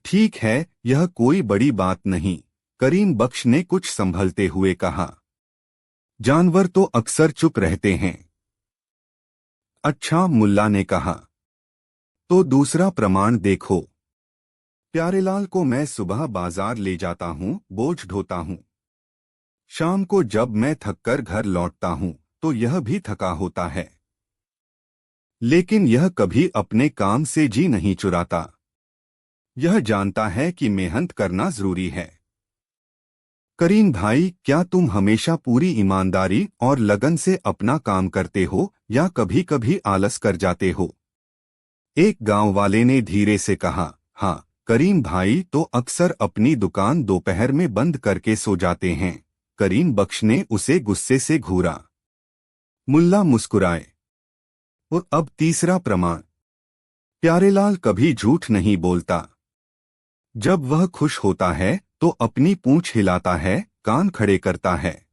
ठीक है, यह कोई बड़ी बात नहीं, करीम बख्श ने कुछ संभलते हुए कहा। जानवर तो अक्सर चुप रहते हैं। अच्छा, मुल्ला ने कहा, तो दूसरा प्रमाण देखो। प्यारेलाल को मैं सुबह बाजार ले जाता हूँ, बोझ ढोता हूँ। शाम को जब मैं थककर घर लौटता हूँ तो यह भी थका होता है, लेकिन यह कभी अपने काम से जी नहीं चुराता। यह जानता है कि मेहनत करना जरूरी है। करीम भाई, क्या तुम हमेशा पूरी ईमानदारी और लगन से अपना काम करते हो या कभी कभी आलस कर जाते हो? एक गांव वाले ने धीरे से कहा। हाँ, करीम भाई तो अक्सर अपनी दुकान दोपहर में बंद करके सो जाते हैं। करीम बख्श ने उसे गुस्से से घूरा। मुल्ला मुस्कुराए। और अब तीसरा प्रमाण। प्यारेलाल कभी झूठ नहीं बोलता। जब वह खुश होता है तो अपनी पूंछ हिलाता है, कान खड़े करता है।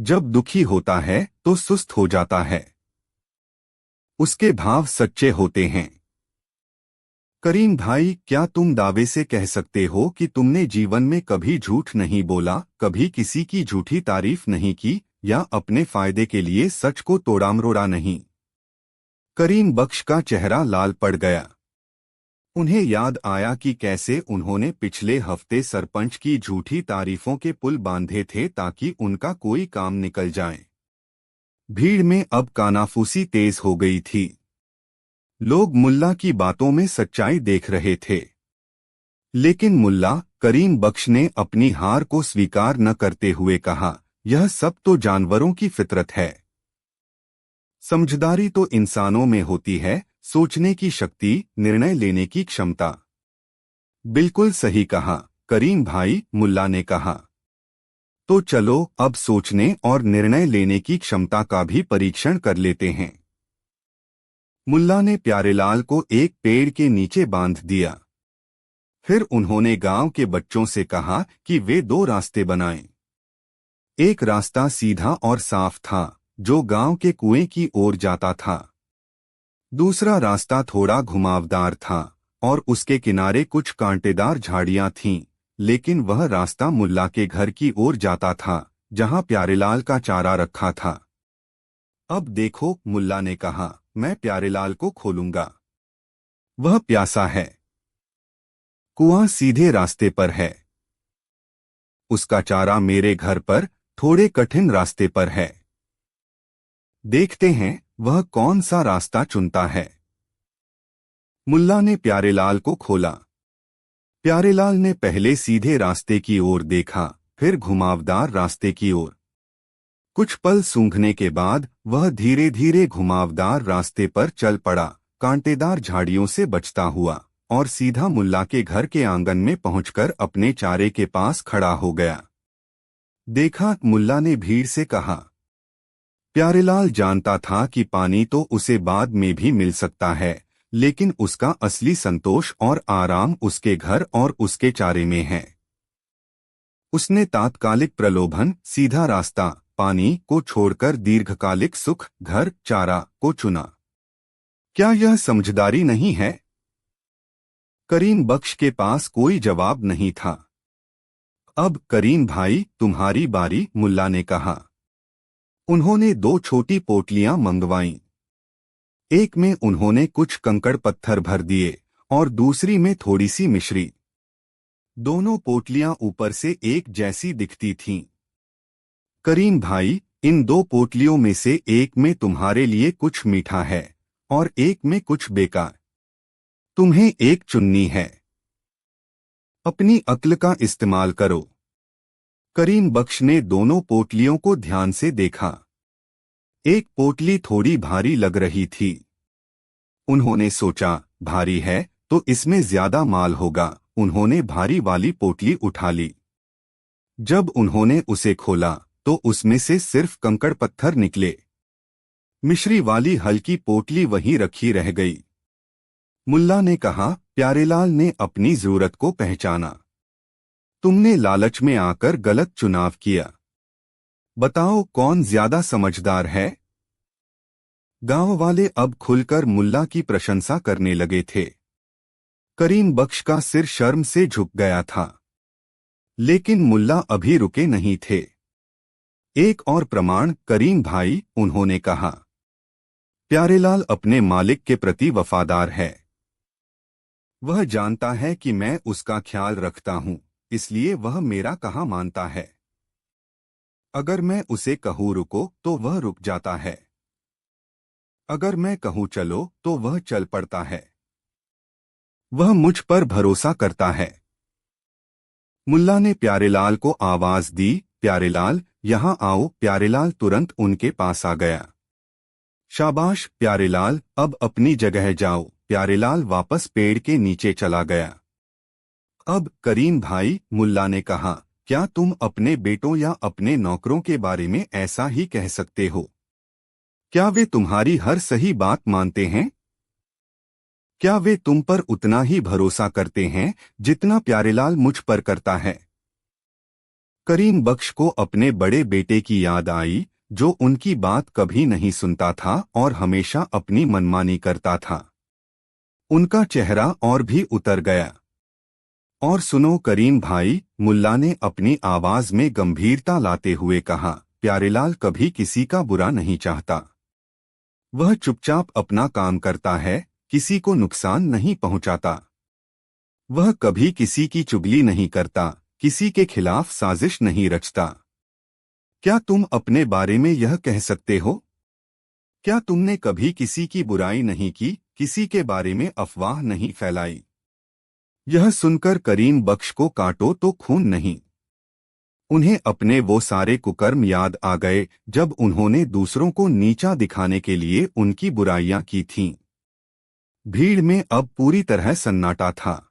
जब दुखी होता है तो सुस्त हो जाता है। उसके भाव सच्चे होते हैं। करीम भाई, क्या तुम दावे से कह सकते हो कि तुमने जीवन में कभी झूठ नहीं बोला, कभी किसी की झूठी तारीफ नहीं की या अपने फायदे के लिए सच को तोड़ा-मरोड़ा नहीं? करीम बख्श का चेहरा लाल पड़ गया। उन्हें याद आया कि कैसे उन्होंने पिछले हफ्ते सरपंच की झूठी तारीफों के पुल बांधे थे ताकि उनका कोई काम निकल जाए। भीड़ में अब कानाफूसी तेज हो गई थी। लोग मुल्ला की बातों में सच्चाई देख रहे थे, लेकिन मुल्ला करीम बख्श ने अपनी हार को स्वीकार न करते हुए कहा, यह सब तो जानवरों की फितरत है। समझदारी तो इंसानों में होती है, सोचने की शक्ति, निर्णय लेने की क्षमता। बिल्कुल सही कहा करीम भाई, मुल्ला ने कहा। तो चलो अब सोचने और निर्णय लेने की क्षमता का भी परीक्षण कर लेते हैं। मुल्ला ने प्यारेलाल को एक पेड़ के नीचे बांध दिया। फिर उन्होंने गांव के बच्चों से कहा कि वे दो रास्ते बनाएं। एक रास्ता सीधा और साफ था, जो गांव के कुएं की ओर जाता था। दूसरा रास्ता थोड़ा घुमावदार था और उसके किनारे कुछ कांटेदार झाड़ियां थीं, लेकिन वह रास्ता मुल्ला के घर की ओर जाता था, जहां प्यारेलाल का चारा रखा था। अब देखो, मुल्ला ने कहा, मैं प्यारेलाल को खोलूंगा। वह प्यासा है। कुआं सीधे रास्ते पर है। उसका चारा मेरे घर पर थोड़े कठिन रास्ते पर है। देखते हैं वह कौन सा रास्ता चुनता है। मुल्ला ने प्यारेलाल को खोला। प्यारेलाल ने पहले सीधे रास्ते की ओर देखा, फिर घुमावदार रास्ते की ओर। कुछ पल सूंघने के बाद वह धीरे धीरे घुमावदार रास्ते पर चल पड़ा, कांटेदार झाड़ियों से बचता हुआ, और सीधा मुल्ला के घर के आंगन में पहुंचकर अपने चारे के पास खड़ा हो गया। देखा, मुल्ला ने भीड़ से कहा। प्यारेलाल जानता था कि पानी तो उसे बाद में भी मिल सकता है, लेकिन उसका असली संतोष और आराम उसके घर और उसके चारे में है। उसने तात्कालिक प्रलोभन, सीधा रास्ता, पानी को छोड़कर दीर्घकालिक सुख, घर, चारा को चुना। क्या यह समझदारी नहीं है? करीम बख्श के पास कोई जवाब नहीं था। अब करीम भाई, तुम्हारी बारी, मुल्ला ने कहा। उन्होंने दो छोटी पोटलियां मंगवाईं। एक में उन्होंने कुछ कंकड़ पत्थर भर दिए और दूसरी में थोड़ी सी मिश्री। दोनों पोटलियां ऊपर से एक जैसी दिखती थीं। करीम भाई, इन दो पोटलियों में से एक में तुम्हारे लिए कुछ मीठा है और एक में कुछ बेकार। तुम्हें एक चुननी है। अपनी अक्ल का इस्तेमाल करो। करीम बख्श ने दोनों पोटलियों को ध्यान से देखा। एक पोटली थोड़ी भारी लग रही थी। उन्होंने सोचा, भारी है तो इसमें ज्यादा माल होगा। उन्होंने भारी वाली पोटली उठा ली। जब उन्होंने उसे खोला तो उसमें से सिर्फ कंकड़ पत्थर निकले। मिश्री वाली हल्की पोटली वहीं रखी रह गई। मुल्ला ने कहा, प्यारेलाल ने अपनी जरूरत को पहचाना। तुमने लालच में आकर गलत चुनाव किया। बताओ कौन ज्यादा समझदार है? गांव वाले अब खुलकर मुल्ला की प्रशंसा करने लगे थे। करीम बख्श का सिर शर्म से झुक गया था, लेकिन मुल्ला अभी रुके नहीं थे। एक और प्रमाण, करीम भाई, उन्होंने कहा। प्यारेलाल अपने मालिक के प्रति वफादार है। वह जानता है कि मैं उसका ख्याल रखता हूं, इसलिए वह मेरा कहा मानता है। अगर मैं उसे कहूँ रुको तो वह रुक जाता है, अगर मैं कहूँ चलो तो वह चल पड़ता है। वह मुझ पर भरोसा करता है। मुल्ला ने प्यारेलाल को आवाज दी, प्यारेलाल यहाँ आओ। प्यारेलाल तुरंत उनके पास आ गया। शाबाश प्यारेलाल, अब अपनी जगह जाओ। प्यारेलाल वापस पेड़ के नीचे चला गया। अब करीम भाई, मुल्ला ने कहा, क्या तुम अपने बेटों या अपने नौकरों के बारे में ऐसा ही कह सकते हो? क्या वे तुम्हारी हर सही बात मानते हैं? क्या वे तुम पर उतना ही भरोसा करते हैं जितना प्यारेलाल मुझ पर करता है? करीम बख्श को अपने बड़े बेटे की याद आई, जो उनकी बात कभी नहीं सुनता था और हमेशा अपनी मनमानी करता था। उनका चेहरा और भी उतर गया। और सुनो करीम भाई, मुल्ला ने अपनी आवाज में गंभीरता लाते हुए कहा, प्यारेलाल कभी किसी का बुरा नहीं चाहता। वह चुपचाप अपना काम करता है, किसी को नुकसान नहीं पहुंचाता। वह कभी किसी की चुगली नहीं करता, किसी के खिलाफ साजिश नहीं रचता। क्या तुम अपने बारे में यह कह सकते हो? क्या तुमने कभी किसी की बुराई नहीं की, किसी के बारे में अफवाह नहीं फैलाई? यह सुनकर करीम बख्श को काटो तो खून नहीं। उन्हें अपने वो सारे कुकर्म याद आ गए जब उन्होंने दूसरों को नीचा दिखाने के लिए उनकी बुराइयां की थीं। भीड़ में अब पूरी तरह सन्नाटा था।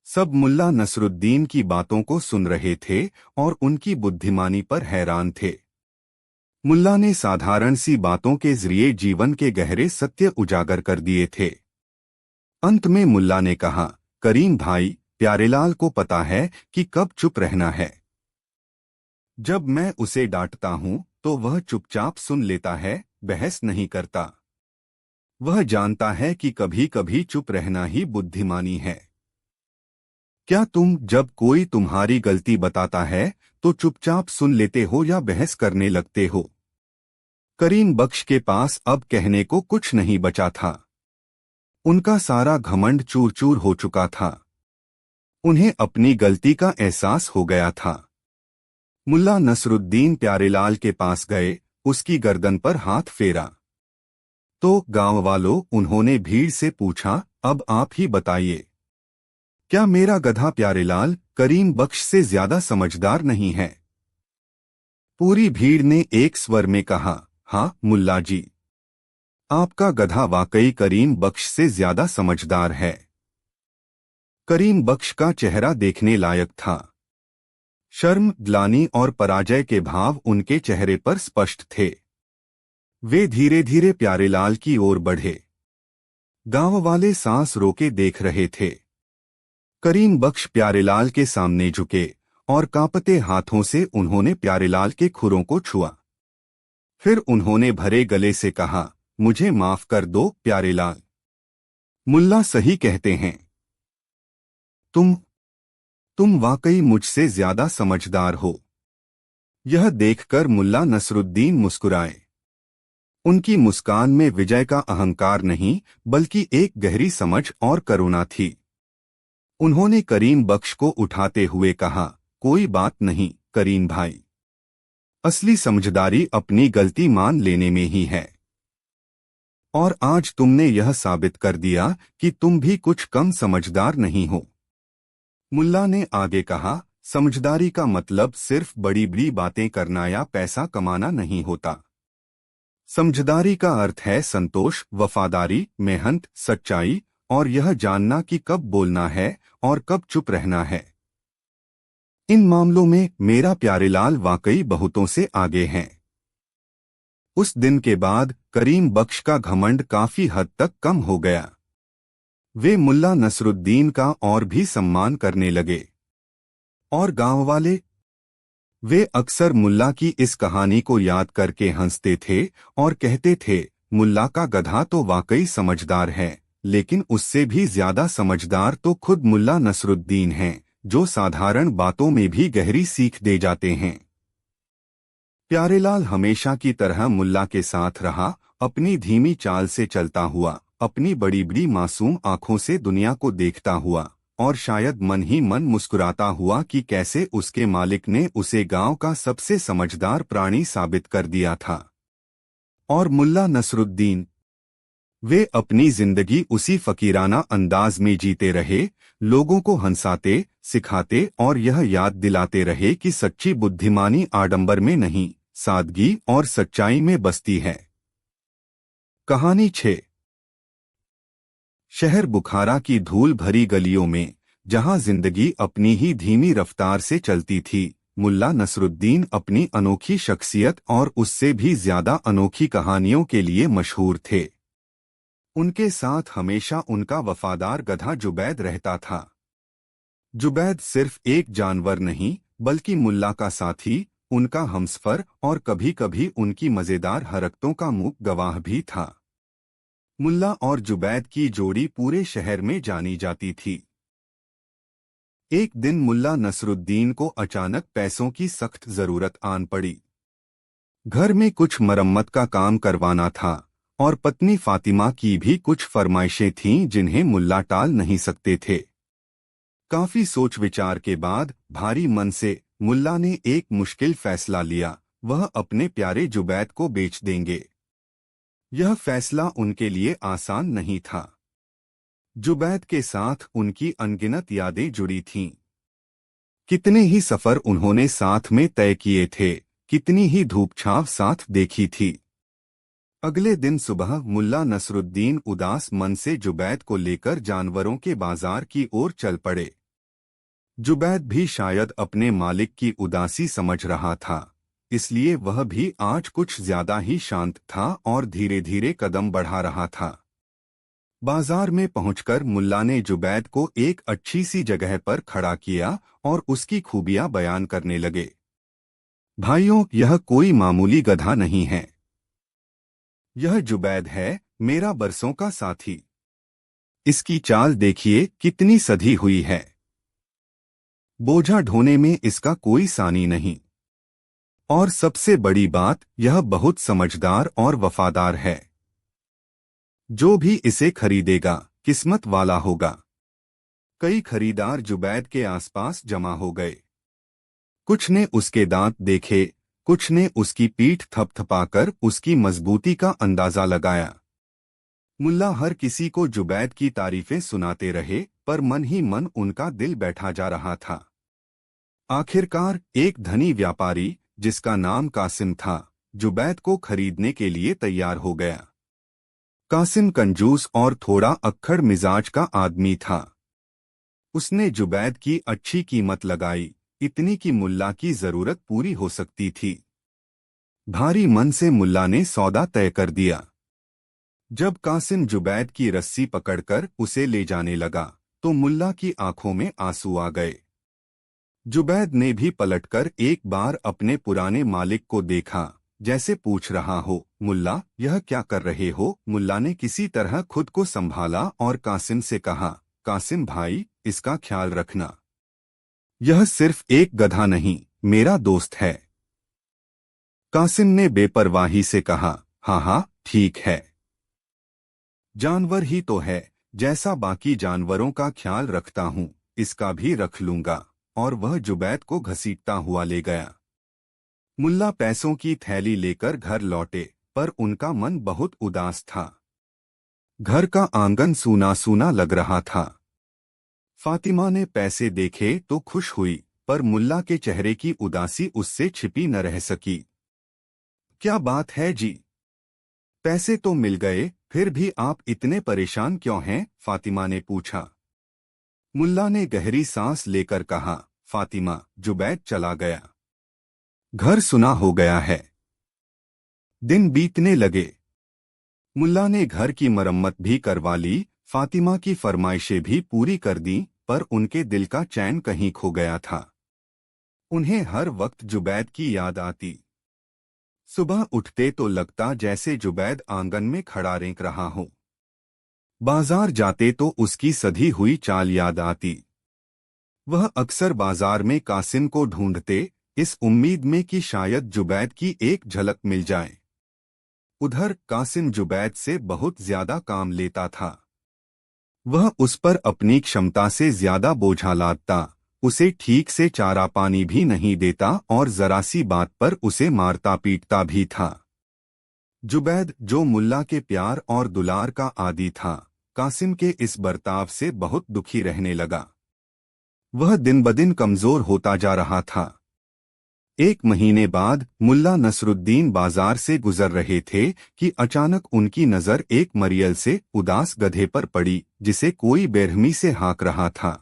सब मुल्ला नसरुद्दीन की बातों को सुन रहे थे और उनकी बुद्धिमानी पर हैरान थे। मुल्ला ने साधारण सी बातों के जरिए जीवन के गहरे सत्य उजागर कर दिए थे। अंत में मुल्ला ने कहा, करीम भाई, प्यारेलाल को पता है कि कब चुप रहना है। जब मैं उसे डांटता हूं तो वह चुपचाप सुन लेता है, बहस नहीं करता। वह जानता है कि कभी कभी चुप रहना ही बुद्धिमानी है। क्या तुम जब कोई तुम्हारी गलती बताता है तो चुपचाप सुन लेते हो या बहस करने लगते हो? करीम बख्श के पास अब कहने को कुछ नहीं बचा था। उनका सारा घमंड चूर चूर हो चुका था। उन्हें अपनी गलती का एहसास हो गया था। मुल्ला नसरुद्दीन प्यारेलाल के पास गए, उसकी गर्दन पर हाथ फेरा। तो गांव वालों, उन्होंने भीड़ से पूछा, अब आप ही बताइए, क्या मेरा गधा प्यारेलाल करीम बख्श से ज्यादा समझदार नहीं है? पूरी भीड़ ने एक स्वर में कहा, हाँ मुल्ला जी, आपका गधा वाकई करीम बख्श से ज्यादा समझदार है। करीम बख्श का चेहरा देखने लायक था। शर्म, ग्लानि और पराजय के भाव उनके चेहरे पर स्पष्ट थे। वे धीरे धीरे प्यारेलाल की ओर बढ़े। गांव वाले सांस रोके देख रहे थे। करीम बख्श प्यारेलाल के सामने झुके और कांपते हाथों से उन्होंने प्यारेलाल के खुरों को छुआ। फिर उन्होंने भरे गले से कहा, मुझे माफ कर दो प्यारेलाल। मुल्ला सही कहते हैं। तुम वाकई मुझसे ज्यादा समझदार हो। यह देखकर मुल्ला नसरुद्दीन मुस्कुराए। उनकी मुस्कान में विजय का अहंकार नहीं, बल्कि एक गहरी समझ और करुणा थी। उन्होंने करीम बख्श को उठाते हुए कहा, कोई बात नहीं करीम भाई, असली समझदारी अपनी गलती मान लेने में ही है। और आज तुमने यह साबित कर दिया कि तुम भी कुछ कम समझदार नहीं हो। मुल्ला ने आगे कहा, समझदारी का मतलब सिर्फ बड़ी बड़ी बातें करना या पैसा कमाना नहीं होता। समझदारी का अर्थ है संतोष, वफादारी, मेहनत, सच्चाई और यह जानना कि कब बोलना है और कब चुप रहना है। इन मामलों में मेरा प्यारेलाल वाकई बहुतों से आगे हैं। उस दिन के बाद करीम बख्श का घमंड काफी हद तक कम हो गया। वे मुल्ला नसरुद्दीन का और भी सम्मान करने लगे। और गांव वाले, वे अक्सर मुल्ला की इस कहानी को याद करके हंसते थे और कहते थे, मुल्ला का गधा तो वाकई समझदार है, लेकिन उससे भी ज्यादा समझदार तो खुद मुल्ला नसरुद्दीन हैं, जो साधारण बातों में भी गहरी सीख दे जाते हैं। प्यारेलाल हमेशा की तरह मुल्ला के साथ रहा, अपनी धीमी चाल से चलता हुआ, अपनी बड़ी बड़ी मासूम आंखों से दुनिया को देखता हुआ, और शायद मन ही मन मुस्कुराता हुआ कि कैसे उसके मालिक ने उसे गांव का सबसे समझदार प्राणी साबित कर दिया था। और मुल्ला नसरुद्दीन, वे अपनी जिंदगी उसी फकीराना अंदाज में जीते रहे, लोगों को हंसाते, सिखाते और यह याद दिलाते रहे कि सच्ची बुद्धिमानी आडंबर में नहीं, सादगी और सच्चाई में बसती है। कहानी 6। शहर बुखारा की धूल भरी गलियों में, जहां जिंदगी अपनी ही धीमी रफ्तार से चलती थी, मुल्ला नसरुद्दीन अपनी अनोखी शख्सियत और उससे भी ज्यादा अनोखी कहानियों के लिए मशहूर थे। उनके साथ हमेशा उनका वफादार गधा जुबैद रहता था। जुबैद सिर्फ एक जानवर नहीं, बल्कि मुल्ला का साथी, उनका हमसफर और कभी-कभी उनकी मजेदार हरकतों का मूक गवाह भी था। मुल्ला और जुबैद की जोड़ी पूरे शहर में जानी जाती थी। एक दिन मुल्ला नसरुद्दीन को अचानक पैसों की सख्त जरूरत आन पड़ी। घर में कुछ मरम्मत का काम करवाना था और पत्नी फातिमा की भी कुछ फरमाइशें थीं जिन्हें मुल्ला टाल नहीं सकते थे। काफी सोच विचार के बाद भारी मन से मुल्ला ने एक मुश्किल फैसला लिया, वह अपने प्यारे जुबैद को बेच देंगे। यह फैसला उनके लिए आसान नहीं था। जुबैद के साथ उनकी अनगिनत यादें जुड़ी थीं। कितने ही सफर उन्होंने साथ में तय किए थे, कितनी ही धूप छांव साथ देखी थी। अगले दिन सुबह मुल्ला नसरुद्दीन उदास मन से जुबैद को लेकर जानवरों के बाजार की ओर चल पड़े। जुबैद भी शायद अपने मालिक की उदासी समझ रहा था, इसलिए वह भी आज कुछ ज्यादा ही शांत था और धीरे धीरे कदम बढ़ा रहा था। बाजार में पहुंचकर मुल्ला ने जुबैद को एक अच्छी सी जगह पर खड़ा किया और उसकी खूबियां बयान करने लगे। भाइयों, यह कोई मामूली गधा नहीं है। यह जुबैद है, मेरा बरसों का साथी। इसकी चाल देखिए कितनी सधी हुई है। बोझा ढोने में इसका कोई सानी नहीं। और सबसे बड़ी बात, यह बहुत समझदार और वफादार है। जो भी इसे खरीदेगा, किस्मत वाला होगा। कई खरीदार जुबैद के आसपास जमा हो गए। कुछ ने उसके दांत देखे, कुछ ने उसकी पीठ थपथपाकर उसकी मजबूती का अंदाजा लगाया। मुल्ला हर किसी को जुबैद की तारीफें सुनाते रहे, पर मन ही मन उनका दिल बैठा जा रहा था। आखिरकार एक धनी व्यापारी, जिसका नाम कासिम था, जुबैद को खरीदने के लिए तैयार हो गया। कासिम कंजूस और थोड़ा अक्खड़ मिजाज का आदमी था। उसने जुबैद की अच्छी कीमत लगाई, इतनी कि मुल्ला की जरूरत पूरी हो सकती थी। भारी मन से मुल्ला ने सौदा तय कर दिया। जब कासिम जुबैद की रस्सी पकड़कर उसे ले जाने लगा, तो मुल्ला की आंखों में आंसू आ गए। जुबैद ने भी पलटकर एक बार अपने पुराने मालिक को देखा, जैसे पूछ रहा हो, मुल्ला, यह क्या कर रहे हो? मुल्ला ने किसी तरह खुद को संभाला और कासिम से कहा, कासिम भाई, इसका ख्याल रखना। यह सिर्फ एक गधा नहीं, मेरा दोस्त है। कासिम ने बेपरवाही से कहा, हाँ हाँ, ठीक है। जानवर ही तो है, जैसा बाकी जानवरों का ख्याल रखता हूँ, इसका भी रख लूंगा। और वह जुबैद को घसीटता हुआ ले गया। मुल्ला पैसों की थैली लेकर घर लौटे, पर उनका मन बहुत उदास था। घर का आंगन सूना सूना लग रहा था। फातिमा ने पैसे देखे तो खुश हुई, पर मुल्ला के चेहरे की उदासी उससे छिपी न रह सकी। क्या बात है जी? पैसे तो मिल गए, फिर भी आप इतने परेशान क्यों हैं? फातिमा ने पूछा। मुल्ला ने गहरी सांस लेकर कहा, फातिमा, जुबैद चला गया। घर सुना हो गया है। दिन बीतने लगे। मुल्ला ने घर की मरम्मत भी करवा ली, फातिमा की फरमाइशें भी पूरी कर दी, पर उनके दिल का चैन कहीं खो गया था। उन्हें हर वक्त जुबैद की याद आती। सुबह उठते तो लगता जैसे जुबैद आंगन में खड़ा रेंक रहा हो। बाजार जाते तो उसकी सधी हुई चाल याद आती। वह अक्सर बाजार में कासिम को ढूंढते, इस उम्मीद में कि शायद जुबैद की एक झलक मिल जाए। उधर कासिम जुबैद से बहुत ज्यादा काम लेता था। वह उस पर अपनी क्षमता से ज्यादा बोझा लादता, उसे ठीक से चारा पानी भी नहीं देता और जरा सी बात पर उसे मारता पीटता भी था। जुबैद, जो मुल्ला के प्यार और दुलार का आदी था, कासिम के इस बर्ताव से बहुत दुखी रहने लगा। वह दिन बदिन कमजोर होता जा रहा था। एक महीने बाद मुल्ला नसरुद्दीन बाजार से गुजर रहे थे कि अचानक उनकी नजर एक मरियल से उदास गधे पर पड़ी, जिसे कोई बेरहमी से हाँक रहा था।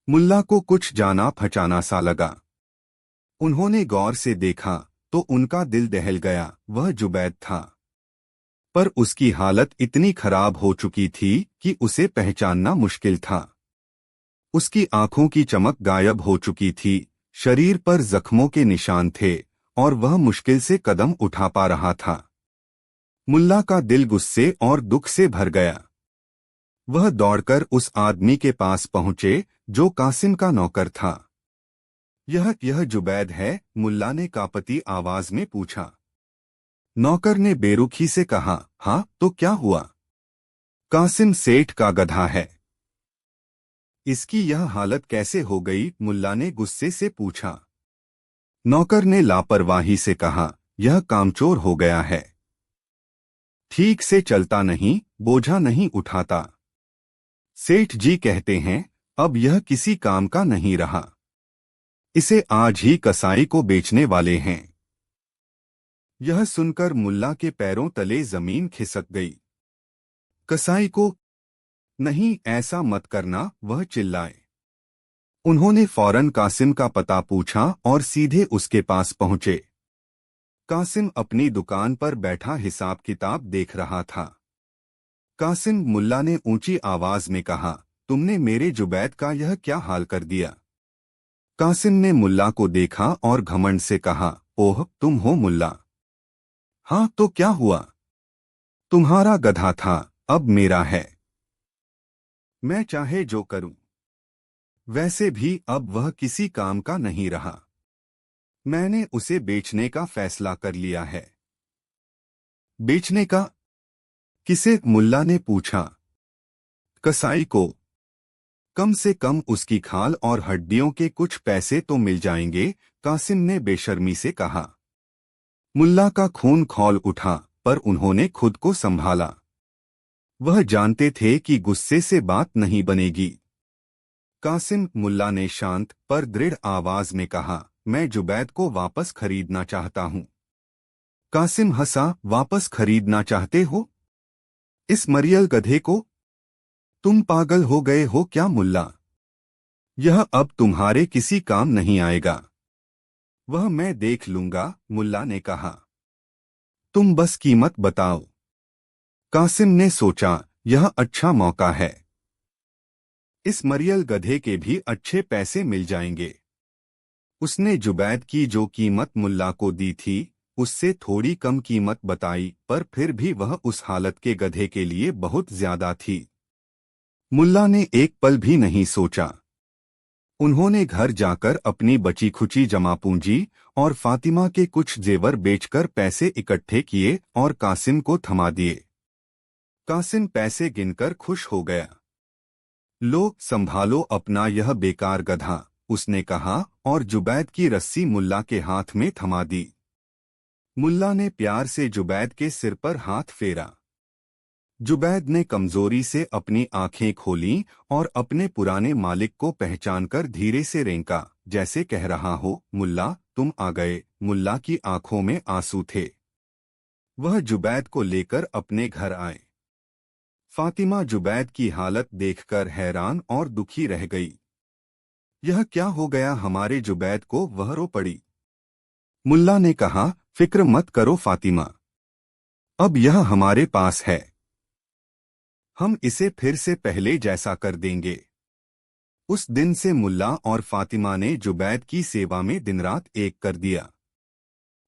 मुल्ला को कुछ जाना पहचाना सा लगा। उन्होंने गौर से देखा तो उनका दिल दहल गया। वह जुबैद था, पर उसकी हालत इतनी खराब हो चुकी थी कि उसे पहचानना मुश्किल था। उसकी आंखों की चमक गायब हो चुकी थी, शरीर पर जख्मों के निशान थे और वह मुश्किल से कदम उठा पा रहा था। मुल्ला का दिल गुस्से और दुख से भर गया। वह दौड़कर उस आदमी के पास पहुंचे जो कासिम का नौकर था। यह जुबैद है? मुल्ला ने कांपती आवाज में पूछा। नौकर ने बेरुखी से कहा, हाँ तो क्या हुआ? कासिम सेठ का गधा है। इसकी यह हालत कैसे हो गई? मुल्ला ने गुस्से से पूछा। नौकर ने लापरवाही से कहा, यह कामचोर हो गया है, ठीक से चलता नहीं, बोझा नहीं उठाता। सेठ जी कहते हैं अब यह किसी काम का नहीं रहा, इसे आज ही कसाई को बेचने वाले हैं। यह सुनकर मुल्ला के पैरों तले जमीन खिसक गई। कसाई को? नहीं, ऐसा मत करना, वह चिल्लाए। उन्होंने फौरन कासिम का पता पूछा और सीधे उसके पास पहुंचे। कासिम अपनी दुकान पर बैठा हिसाब किताब देख रहा था। कासिम, मुल्ला ने ऊंची आवाज में कहा, तुमने मेरे जुबैद का यह क्या हाल कर दिया? कासिम ने मुल्ला को देखा और घमंड से कहा, ओह, तुम हो मुल्ला? हाँ तो क्या हुआ? तुम्हारा गधा था, अब मेरा है। मैं चाहे जो करूं। वैसे भी अब वह किसी काम का नहीं रहा। मैंने उसे बेचने का फैसला कर लिया है। बेचने का? किसे? मुल्ला ने पूछा। कसाई को। कम से कम उसकी खाल और हड्डियों के कुछ पैसे तो मिल जाएंगे, कासिम ने बेशर्मी से कहा। मुल्ला का खून खौल उठा, पर उन्होंने खुद को संभाला। वह जानते थे कि गुस्से से बात नहीं बनेगी। कासिम, मुल्ला ने शांत पर दृढ़ आवाज में कहा, मैं जुबैद को वापस खरीदना चाहता हूं। कासिम हंसा, वापस खरीदना चाहते हो? इस मरियल गधे को? तुम पागल हो गए हो क्या मुल्ला? यह अब तुम्हारे किसी काम नहीं आएगा। वह मैं देख लूंगा, मुल्ला ने कहा। तुम बस कीमत बताओ। कासिम ने सोचा, यह अच्छा मौका है। इस मरियल गधे के भी अच्छे पैसे मिल जाएंगे। उसने जुबैद की जो कीमत मुल्ला को दी थी उससे थोड़ी कम कीमत बताई, पर फिर भी वह उस हालत के गधे के लिए बहुत ज्यादा थी। मुल्ला ने एक पल भी नहीं सोचा। उन्होंने घर जाकर अपनी बची खुची जमा पूंजी और फातिमा के कुछ जेवर बेचकर पैसे इकट्ठे किए और कासिम को थमा दिए। कासिम पैसे गिनकर खुश हो गया। लो, संभालो अपना यह बेकार गधा, उसने कहा और जुबैद की रस्सी मुल्ला के हाथ में थमा दी। मुल्ला ने प्यार से जुबैद के सिर पर हाथ फेरा। जुबैद ने कमजोरी से अपनी आंखें खोलीं और अपने पुराने मालिक को पहचानकर धीरे से रेंका, जैसे कह रहा हो, मुल्ला तुम आ गए। मुल्ला की आंखों में आंसू थे। वह जुबैद को लेकर अपने घर आए। फातिमा जुबैद की हालत देखकर हैरान और दुखी रह गई। यह क्या हो गया हमारे जुबैद को? वह रो पड़ी। मुल्ला ने कहा, फिक्र मत करो फातिमा, अब यह हमारे पास है। हम इसे फिर से पहले जैसा कर देंगे। उस दिन से मुल्ला और फातिमा ने जुबैद की सेवा में दिन रात एक कर दिया।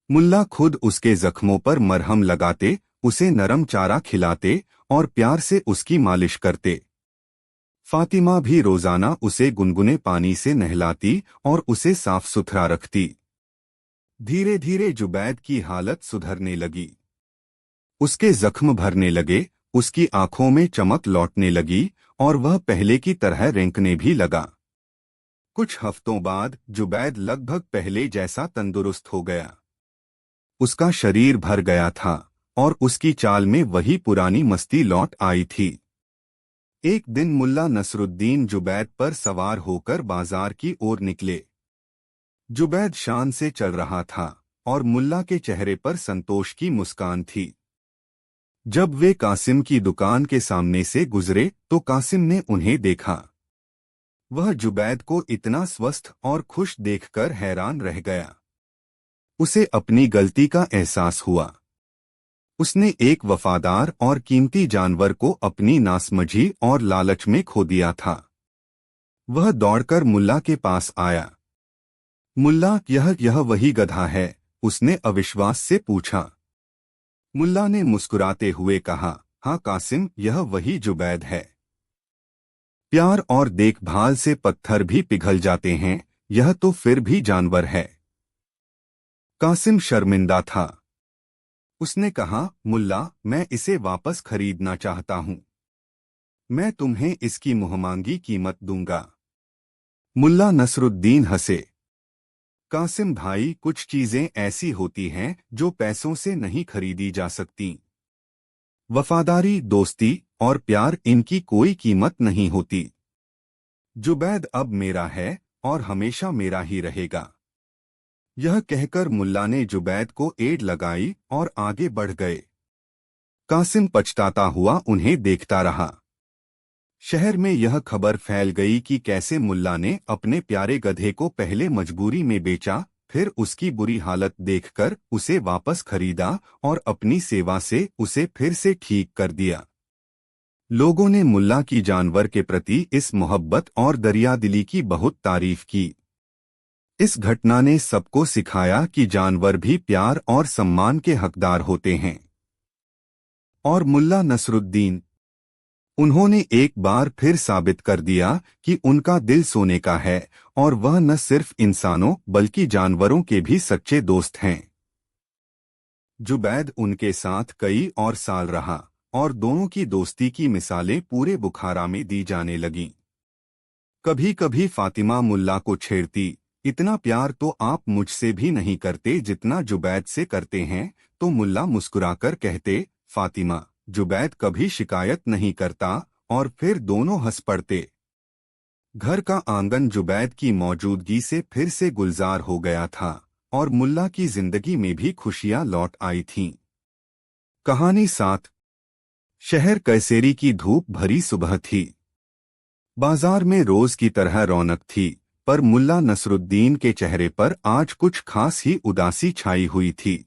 मुल्ला खुद उसके जख्मों पर मरहम लगाते, उसे नरम चारा खिलाते और प्यार से उसकी मालिश करते। फातिमा भी रोजाना उसे गुनगुने पानी से नहलाती और उसे साफ सुथरा रखती। धीरे धीरे जुबैद की हालत सुधरने लगी। उसके जख्म भरने लगे, उसकी आंखों में चमक लौटने लगी और वह पहले की तरह रेंकने भी लगा। कुछ हफ्तों बाद जुबैद लगभग पहले जैसा तंदुरुस्त हो गया। उसका शरीर भर गया था और उसकी चाल में वही पुरानी मस्ती लौट आई थी। एक दिन मुल्ला नसरुद्दीन जुबैद पर सवार होकर बाजार की ओर निकले। जुबैद शान से चल रहा था और मुल्ला के चेहरे पर संतोष की मुस्कान थी। जब वे कासिम की दुकान के सामने से गुजरे तो कासिम ने उन्हें देखा। वह जुबैद को इतना स्वस्थ और खुश देखकर हैरान रह गया। उसे अपनी गलती का एहसास हुआ। उसने एक वफादार और कीमती जानवर को अपनी नासमझी और लालच में खो दिया था। वह दौड़कर मुल्ला के पास आया। मुल्ला, यह वही गधा है? उसने अविश्वास से पूछा। मुल्ला ने मुस्कुराते हुए कहा, हाँ कासिम, यह वही जुबैद है। प्यार और देखभाल से पत्थर भी पिघल जाते हैं, यह तो फिर भी जानवर है। कासिम शर्मिंदा था। उसने कहा, मुल्ला, मैं इसे वापस खरीदना चाहता हूं। मैं तुम्हें इसकी मुहमांगी कीमत दूंगा। मुल्ला नसरुद्दीन हंसे। कासिम भाई, कुछ चीजें ऐसी होती हैं जो पैसों से नहीं खरीदी जा सकती। वफादारी, दोस्ती और प्यार, इनकी कोई कीमत नहीं होती। जुबैद अब मेरा है और हमेशा मेरा ही रहेगा। यह कहकर मुल्ला ने जुबैद को एड़ लगाई और आगे बढ़ गए। कासिम पछताता हुआ उन्हें देखता रहा। शहर में यह खबर फैल गई कि कैसे मुल्ला ने अपने प्यारे गधे को पहले मजबूरी में बेचा, फिर उसकी बुरी हालत देखकर उसे वापस खरीदा और अपनी सेवा से उसे फिर से ठीक कर दिया। लोगों ने मुल्ला की जानवर के प्रति इस मोहब्बत और दरियादिली की बहुत तारीफ की। इस घटना ने सबको सिखाया कि जानवर भी प्यार और सम्मान के हकदार होते हैं। और मुल्ला नसरुद्दीन, उन्होंने एक बार फिर साबित कर दिया कि उनका दिल सोने का है और वह न सिर्फ इंसानों बल्कि जानवरों के भी सच्चे दोस्त हैं। जुबैद उनके साथ कई और साल रहा और दोनों की दोस्ती की मिसालें पूरे बुखारा में दी जाने लगीं। कभी कभी फातिमा मुल्ला को छेड़ती, इतना प्यार तो आप मुझसे भी नहीं करते जितना जुबैद से करते हैं, तो मुल्ला मुस्कुराकर कहते, फातिमा, जुबैद कभी शिकायत नहीं करता, और फिर दोनों हंस पड़ते। घर का आंगन जुबैद की मौजूदगी से फिर से गुलजार हो गया था और मुल्ला की जिंदगी में भी खुशियां लौट आई थीं। कहानी 7। शहर कैसेरी की धूप भरी सुबह थी। बाजार में रोज की तरह रौनक थी, पर मुल्ला नसरुद्दीन के चेहरे पर आज कुछ खास ही उदासी छाई हुई थी।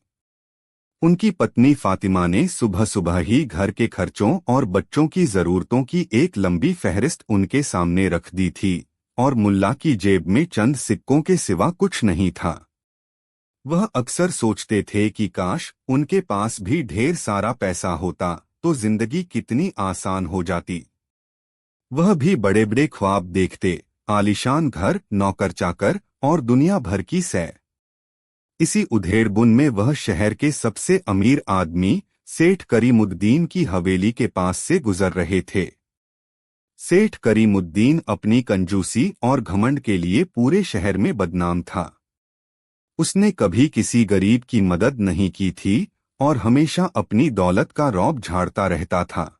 उनकी पत्नी फातिमा ने सुबह सुबह ही घर के खर्चों और बच्चों की जरूरतों की एक लंबी फहरिस्त उनके सामने रख दी थी और मुल्ला की जेब में चंद सिक्कों के सिवा कुछ नहीं था। वह अक्सर सोचते थे कि काश उनके पास भी ढेर सारा पैसा होता तो जिंदगी कितनी आसान हो जाती। वह भी बड़े बड़े ख्वाब देखते, आलीशान घर, नौकर चाकर और दुनिया भर की सैर। इसी उधेड़बुन में वह शहर के सबसे अमीर आदमी सेठ करीमुद्दीन की हवेली के पास से गुजर रहे थे। सेठ करीमुद्दीन अपनी कंजूसी और घमंड के लिए पूरे शहर में बदनाम था। उसने कभी किसी गरीब की मदद नहीं की थी और हमेशा अपनी दौलत का रौब झाड़ता रहता था।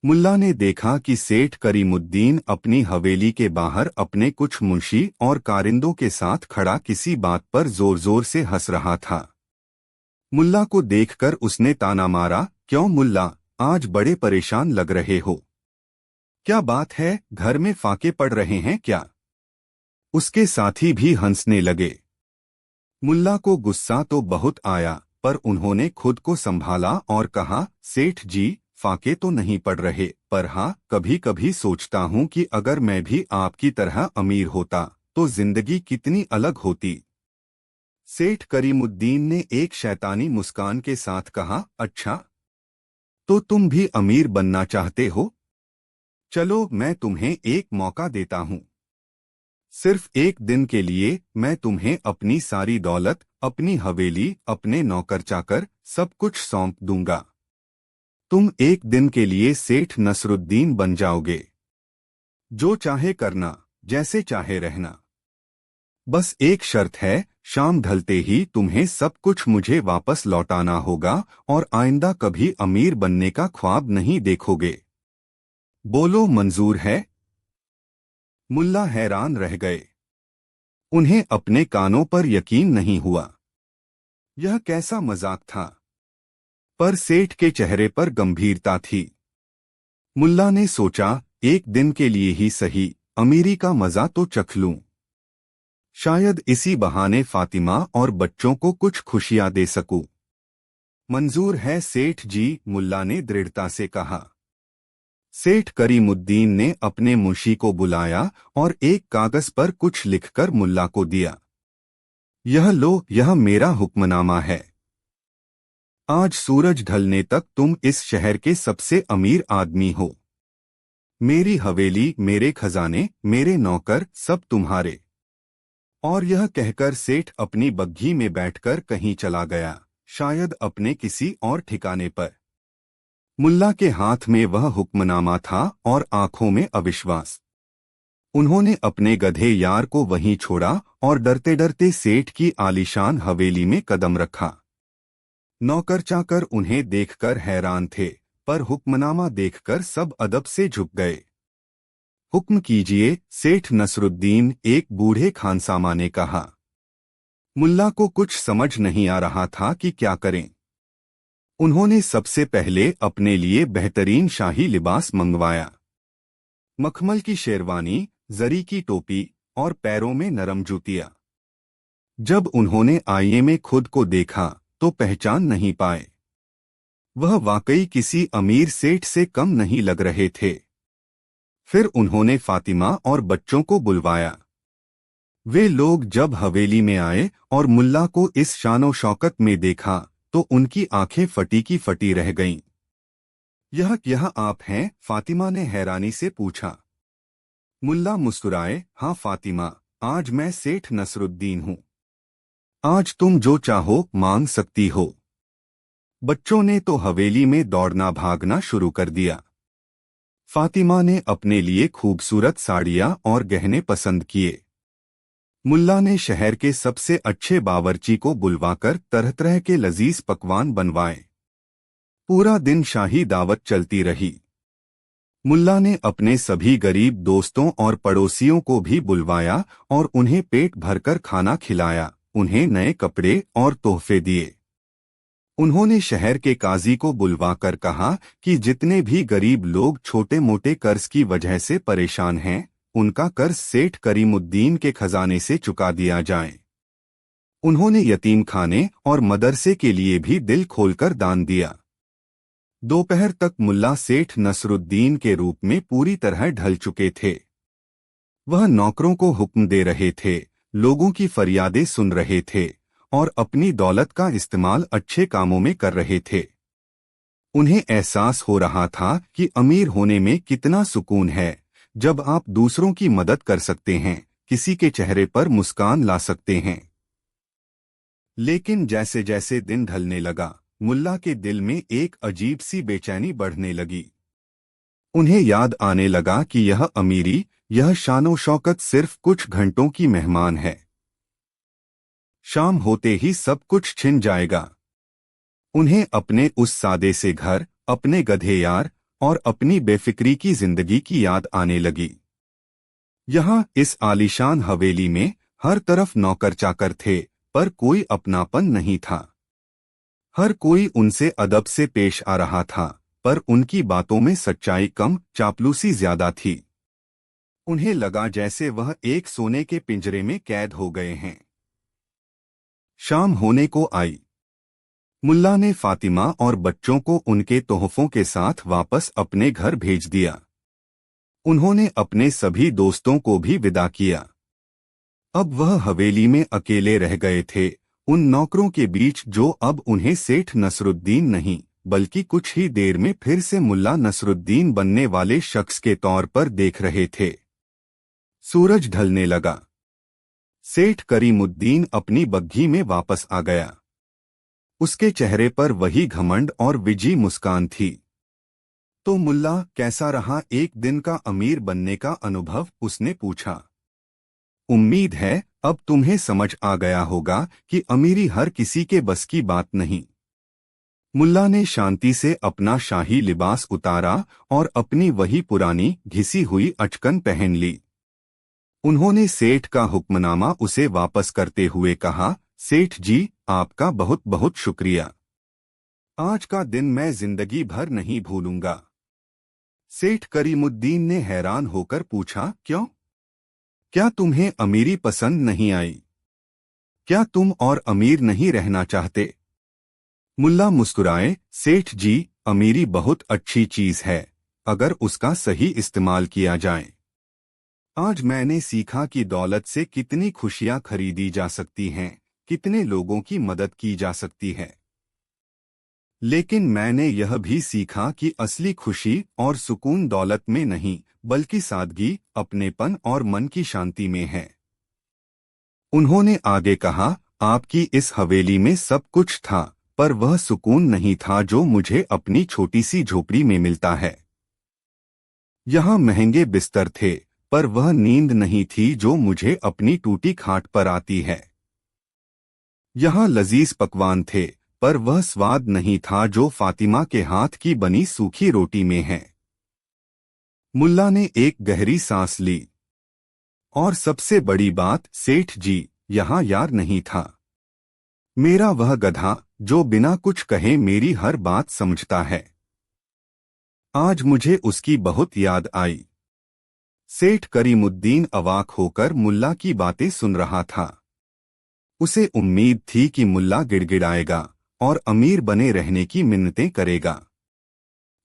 मुल्ला ने देखा कि सेठ करीमुद्दीन अपनी हवेली के बाहर अपने कुछ मुंशी और कारिंदों के साथ खड़ा किसी बात पर जोर जोर से हंस रहा था। मुल्ला को देखकर उसने ताना मारा, क्यों मुल्ला, आज बड़े परेशान लग रहे हो? क्या बात है, घर में फाके पड़ रहे हैं क्या? उसके साथी भी हंसने लगे। मुल्ला को गुस्सा तो बहुत आया, पर उन्होंने खुद को संभाला और कहा, सेठ जी, फाके तो नहीं पड़ रहे, पर हाँ, कभी कभी सोचता हूँ कि अगर मैं भी आपकी तरह अमीर होता तो जिंदगी कितनी अलग होती। सेठ करीमुद्दीन ने एक शैतानी मुस्कान के साथ कहा, अच्छा, तो तुम भी अमीर बनना चाहते हो? चलो, मैं तुम्हें एक मौका देता हूँ। सिर्फ एक दिन के लिए मैं तुम्हें अपनी सारी दौलत, अपनी हवेली, अपने नौकर चाकर सब कुछ सौंप दूंगा। तुम एक दिन के लिए सेठ नसरुद्दीन बन जाओगे। जो चाहे करना, जैसे चाहे रहना। बस एक शर्त है, शाम ढलते ही तुम्हें सब कुछ मुझे वापस लौटाना होगा और आइंदा कभी अमीर बनने का ख्वाब नहीं देखोगे। बोलो, मंजूर है? मुल्ला हैरान रह गए। उन्हें अपने कानों पर यकीन नहीं हुआ। यह कैसा मजाक था? पर सेठ के चेहरे पर गंभीरता थी। मुल्ला ने सोचा, एक दिन के लिए ही सही, अमीरी का मजा तो चख लूं। शायद इसी बहाने फातिमा और बच्चों को कुछ खुशियां दे सकूं। मंजूर है सेठ जी, मुल्ला ने दृढ़ता से कहा। सेठ करीमुद्दीन ने अपने मुंशी को बुलाया और एक कागज पर कुछ लिखकर मुल्ला को दिया। यह लो, यह मेरा हुक्मनामा है। आज सूरज ढलने तक तुम इस शहर के सबसे अमीर आदमी हो। मेरी हवेली, मेरे खजाने, मेरे नौकर सब तुम्हारे। और यह कहकर सेठ अपनी बग्घी में बैठकर कहीं चला गया, शायद अपने किसी और ठिकाने पर। मुल्ला के हाथ में वह हुक्मनामा था और आंखों में अविश्वास। उन्होंने अपने गधे यार को वहीं छोड़ा और डरते डरते सेठ की आलीशान हवेली में कदम रखा। नौकर चाकर उन्हें देखकर हैरान थे, पर हुक्मनामा देखकर सब अदब से झुक गए। हुक्म कीजिए, सेठ नसरुद्दीन, एक बूढ़े खानसामा ने कहा। मुल्ला को कुछ समझ नहीं आ रहा था कि क्या करें। उन्होंने सबसे पहले अपने लिए बेहतरीन शाही लिबास मंगवाया। मखमल की शेरवानी, जरी की टोपी और पैरों में नरम जूतियां। जब उन्होंने आईने में खुद को देखा तो पहचान नहीं पाए। वह वाकई किसी अमीर सेठ से कम नहीं लग रहे थे। फिर उन्होंने फातिमा और बच्चों को बुलवाया। वे लोग जब हवेली में आए और मुल्ला को इस शानो शौकत में देखा तो उनकी आंखें फटी की फटी रह गईं। यह आप हैं? फातिमा ने हैरानी से पूछा। मुल्ला मुस्कुराए, हाँ फातिमा, आज मैं सेठ नसरुद्दीन हूँ। आज तुम जो चाहो मांग सकती हो। बच्चों ने तो हवेली में दौड़ना भागना शुरू कर दिया। फातिमा ने अपने लिए खूबसूरत साड़ियां और गहने पसंद किए। मुल्ला ने शहर के सबसे अच्छे बावर्ची को बुलवाकर तरह तरह के लजीज पकवान बनवाए। पूरा दिन शाही दावत चलती रही। मुल्ला ने अपने सभी गरीब दोस्तों और पड़ोसियों को भी बुलवाया और उन्हें पेट भरकर खाना खिलाया, उन्हें नए कपड़े और तोहफे दिए। उन्होंने शहर के काजी को बुलवाकर कहा कि जितने भी गरीब लोग छोटे मोटे कर्ज की वजह से परेशान हैं, उनका कर्ज सेठ करीमुद्दीन के खजाने से चुका दिया जाए। उन्होंने यतीम खाने और मदरसे के लिए भी दिल खोलकर दान दिया। दोपहर तक मुल्ला सेठ नसरुद्दीन के रूप में पूरी तरह ढल चुके थे। वह नौकरों को हुक्म दे रहे थे, लोगों की फरियादें सुन रहे थे और अपनी दौलत का इस्तेमाल अच्छे कामों में कर रहे थे। उन्हें एहसास हो रहा था कि अमीर होने में कितना सुकून है, जब आप दूसरों की मदद कर सकते हैं, किसी के चेहरे पर मुस्कान ला सकते हैं। लेकिन जैसे जैसे दिन ढलने लगा, मुल्ला के दिल में एक अजीब सी बेचैनी बढ़ने लगी। उन्हें याद आने लगा कि यह अमीरी, यह शानो शौकत सिर्फ कुछ घंटों की मेहमान है। शाम होते ही सब कुछ छिन जाएगा। उन्हें अपने उस सादे से घर, अपने गधे यार और अपनी बेफिक्री की जिंदगी की याद आने लगी। यहाँ इस आलीशान हवेली में हर तरफ नौकर चाकर थे, पर कोई अपनापन नहीं था। हर कोई उनसे अदब से पेश आ रहा था, पर उनकी बातों में सच्चाई कम, चापलूसी ज्यादा थी। उन्हें लगा जैसे वह एक सोने के पिंजरे में कैद हो गए हैं। शाम होने को आई। मुल्ला ने फातिमा और बच्चों को उनके तोहफों के साथ वापस अपने घर भेज दिया। उन्होंने अपने सभी दोस्तों को भी विदा किया। अब वह हवेली में अकेले रह गए थे, उन नौकरों के बीच जो अब उन्हें सेठ नसरुद्दीन नहीं, बल्कि कुछ ही देर में फिर से मुल्ला नसरुद्दीन बनने वाले शख्स के तौर पर देख रहे थे। सूरज ढलने लगा। सेठ करीमुद्दीन अपनी बग्घी में वापस आ गया। उसके चेहरे पर वही घमंड और विजी मुस्कान थी। तो मुल्ला, कैसा रहा एक दिन का अमीर बनने का अनुभव? उसने पूछा। उम्मीद है अब तुम्हें समझ आ गया होगा कि अमीरी हर किसी के बस की बात नहीं। मुल्ला ने शांति से अपना शाही लिबास उतारा और अपनी वही पुरानी घिसी हुई अचकन पहन ली। उन्होंने सेठ का हुक्मनामा उसे वापस करते हुए कहा, सेठ जी, आपका बहुत बहुत शुक्रिया। आज का दिन मैं जिंदगी भर नहीं भूलूंगा। सेठ करीमुद्दीन ने हैरान होकर पूछा, क्यों? क्या तुम्हें अमीरी पसंद नहीं आई? क्या तुम और अमीर नहीं रहना चाहते? मुल्ला मुस्कुराए, सेठ जी, अमीरी बहुत अच्छी चीज है अगर उसका सही इस्तेमाल किया जाए। आज मैंने सीखा कि दौलत से कितनी खुशियां खरीदी जा सकती हैं, कितने लोगों की मदद की जा सकती है। लेकिन मैंने यह भी सीखा कि असली खुशी और सुकून दौलत में नहीं, बल्कि सादगी, अपनेपन और मन की शांति में है। उन्होंने आगे कहा, आपकी इस हवेली में सब कुछ था, पर वह सुकून नहीं था जो मुझे अपनी छोटी सी झोपड़ी में मिलता है। यहाँ महंगे बिस्तर थे, पर वह नींद नहीं थी जो मुझे अपनी टूटी खाट पर आती है। यहाँ लजीज पकवान थे, पर वह स्वाद नहीं था जो फातिमा के हाथ की बनी सूखी रोटी में है। मुल्ला ने एक गहरी सांस ली। और सबसे बड़ी बात, सेठ जी, यहाँ यार नहीं था। मेरा वह गधा जो बिना कुछ कहे मेरी हर बात समझता है। आज मुझे उसकी बहुत याद आई। सेठ करीमुद्दीन अवाक होकर मुल्ला की बातें सुन रहा था। उसे उम्मीद थी कि मुल्ला गिड़गिड़ाएगा और अमीर बने रहने की मिन्नतें करेगा,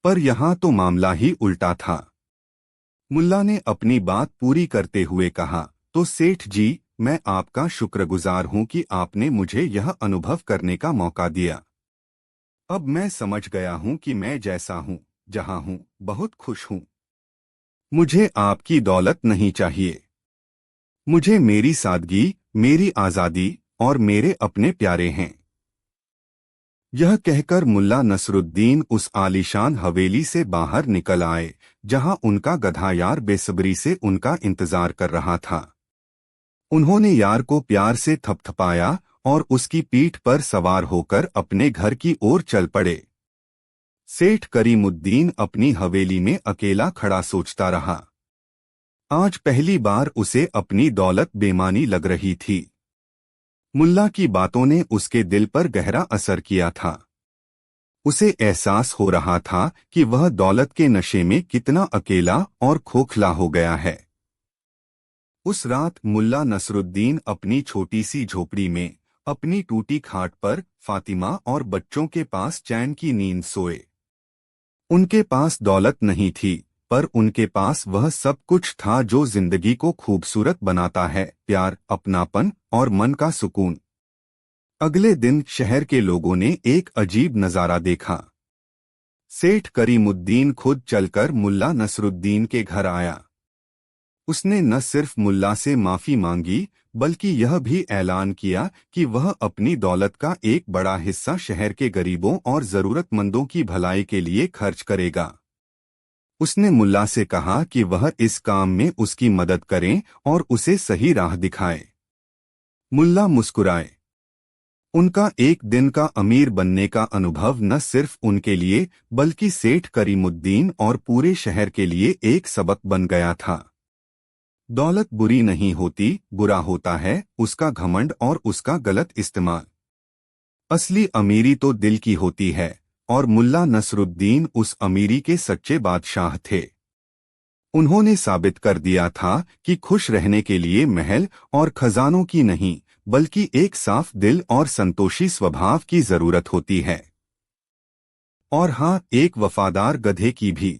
पर यहाँ तो मामला ही उल्टा था। मुल्ला ने अपनी बात पूरी करते हुए कहा, तो सेठ जी, मैं आपका शुक्रगुजार हूँ कि आपने मुझे यह अनुभव करने का मौका दिया। अब मैं समझ गया हूँ कि मैं जैसा हूँ, जहाँ हूँ, बहुत खुश हूँ। मुझे आपकी दौलत नहीं चाहिए। मुझे मेरी सादगी, मेरी आज़ादी और मेरे अपने प्यारे हैं। यह कहकर मुल्ला नसरुद्दीन उस आलीशान हवेली से बाहर निकल आए, जहां उनका गधा यार बेसब्री से उनका इंतजार कर रहा था। उन्होंने यार को प्यार से थपथपाया और उसकी पीठ पर सवार होकर अपने घर की ओर चल पड़े। सेठ करीमुद्दीन अपनी हवेली में अकेला खड़ा सोचता रहा। आज पहली बार उसे अपनी दौलत बेमानी लग रही थी। मुल्ला की बातों ने उसके दिल पर गहरा असर किया था। उसे एहसास हो रहा था कि वह दौलत के नशे में कितना अकेला और खोखला हो गया है। उस रात मुल्ला नसरुद्दीन अपनी छोटी सी झोपड़ी में, अपनी टूटी खाट पर फातिमा और बच्चों के पास चैन की नींद सोए। उनके पास दौलत नहीं थी, पर उनके पास वह सब कुछ था जो जिंदगी को खूबसूरत बनाता है, प्यार, अपनापन और मन का सुकून। अगले दिन शहर के लोगों ने एक अजीब नजारा देखा। सेठ करीमुद्दीन खुद चलकर मुल्ला नसरुद्दीन के घर आया। उसने न सिर्फ मुल्ला से माफी मांगी, बल्कि यह भी ऐलान किया कि वह अपनी दौलत का एक बड़ा हिस्सा शहर के गरीबों और जरूरतमंदों की भलाई के लिए खर्च करेगा। उसने मुल्ला से कहा कि वह इस काम में उसकी मदद करें और उसे सही राह दिखाए। मुल्ला मुस्कुराए। उनका एक दिन का अमीर बनने का अनुभव न सिर्फ उनके लिए, बल्कि सेठ करीमुद्दीन और पूरे शहर के लिए एक सबक बन गया था। दौलत बुरी नहीं होती, बुरा होता है उसका घमंड और उसका गलत इस्तेमाल। असली अमीरी तो दिल की होती है, और मुल्ला नसरुद्दीन उस अमीरी के सच्चे बादशाह थे। उन्होंने साबित कर दिया था कि खुश रहने के लिए महल और खजानों की नहीं, बल्कि एक साफ दिल और संतोषी स्वभाव की जरूरत होती है। और हाँ, एक वफादार गधे की भी।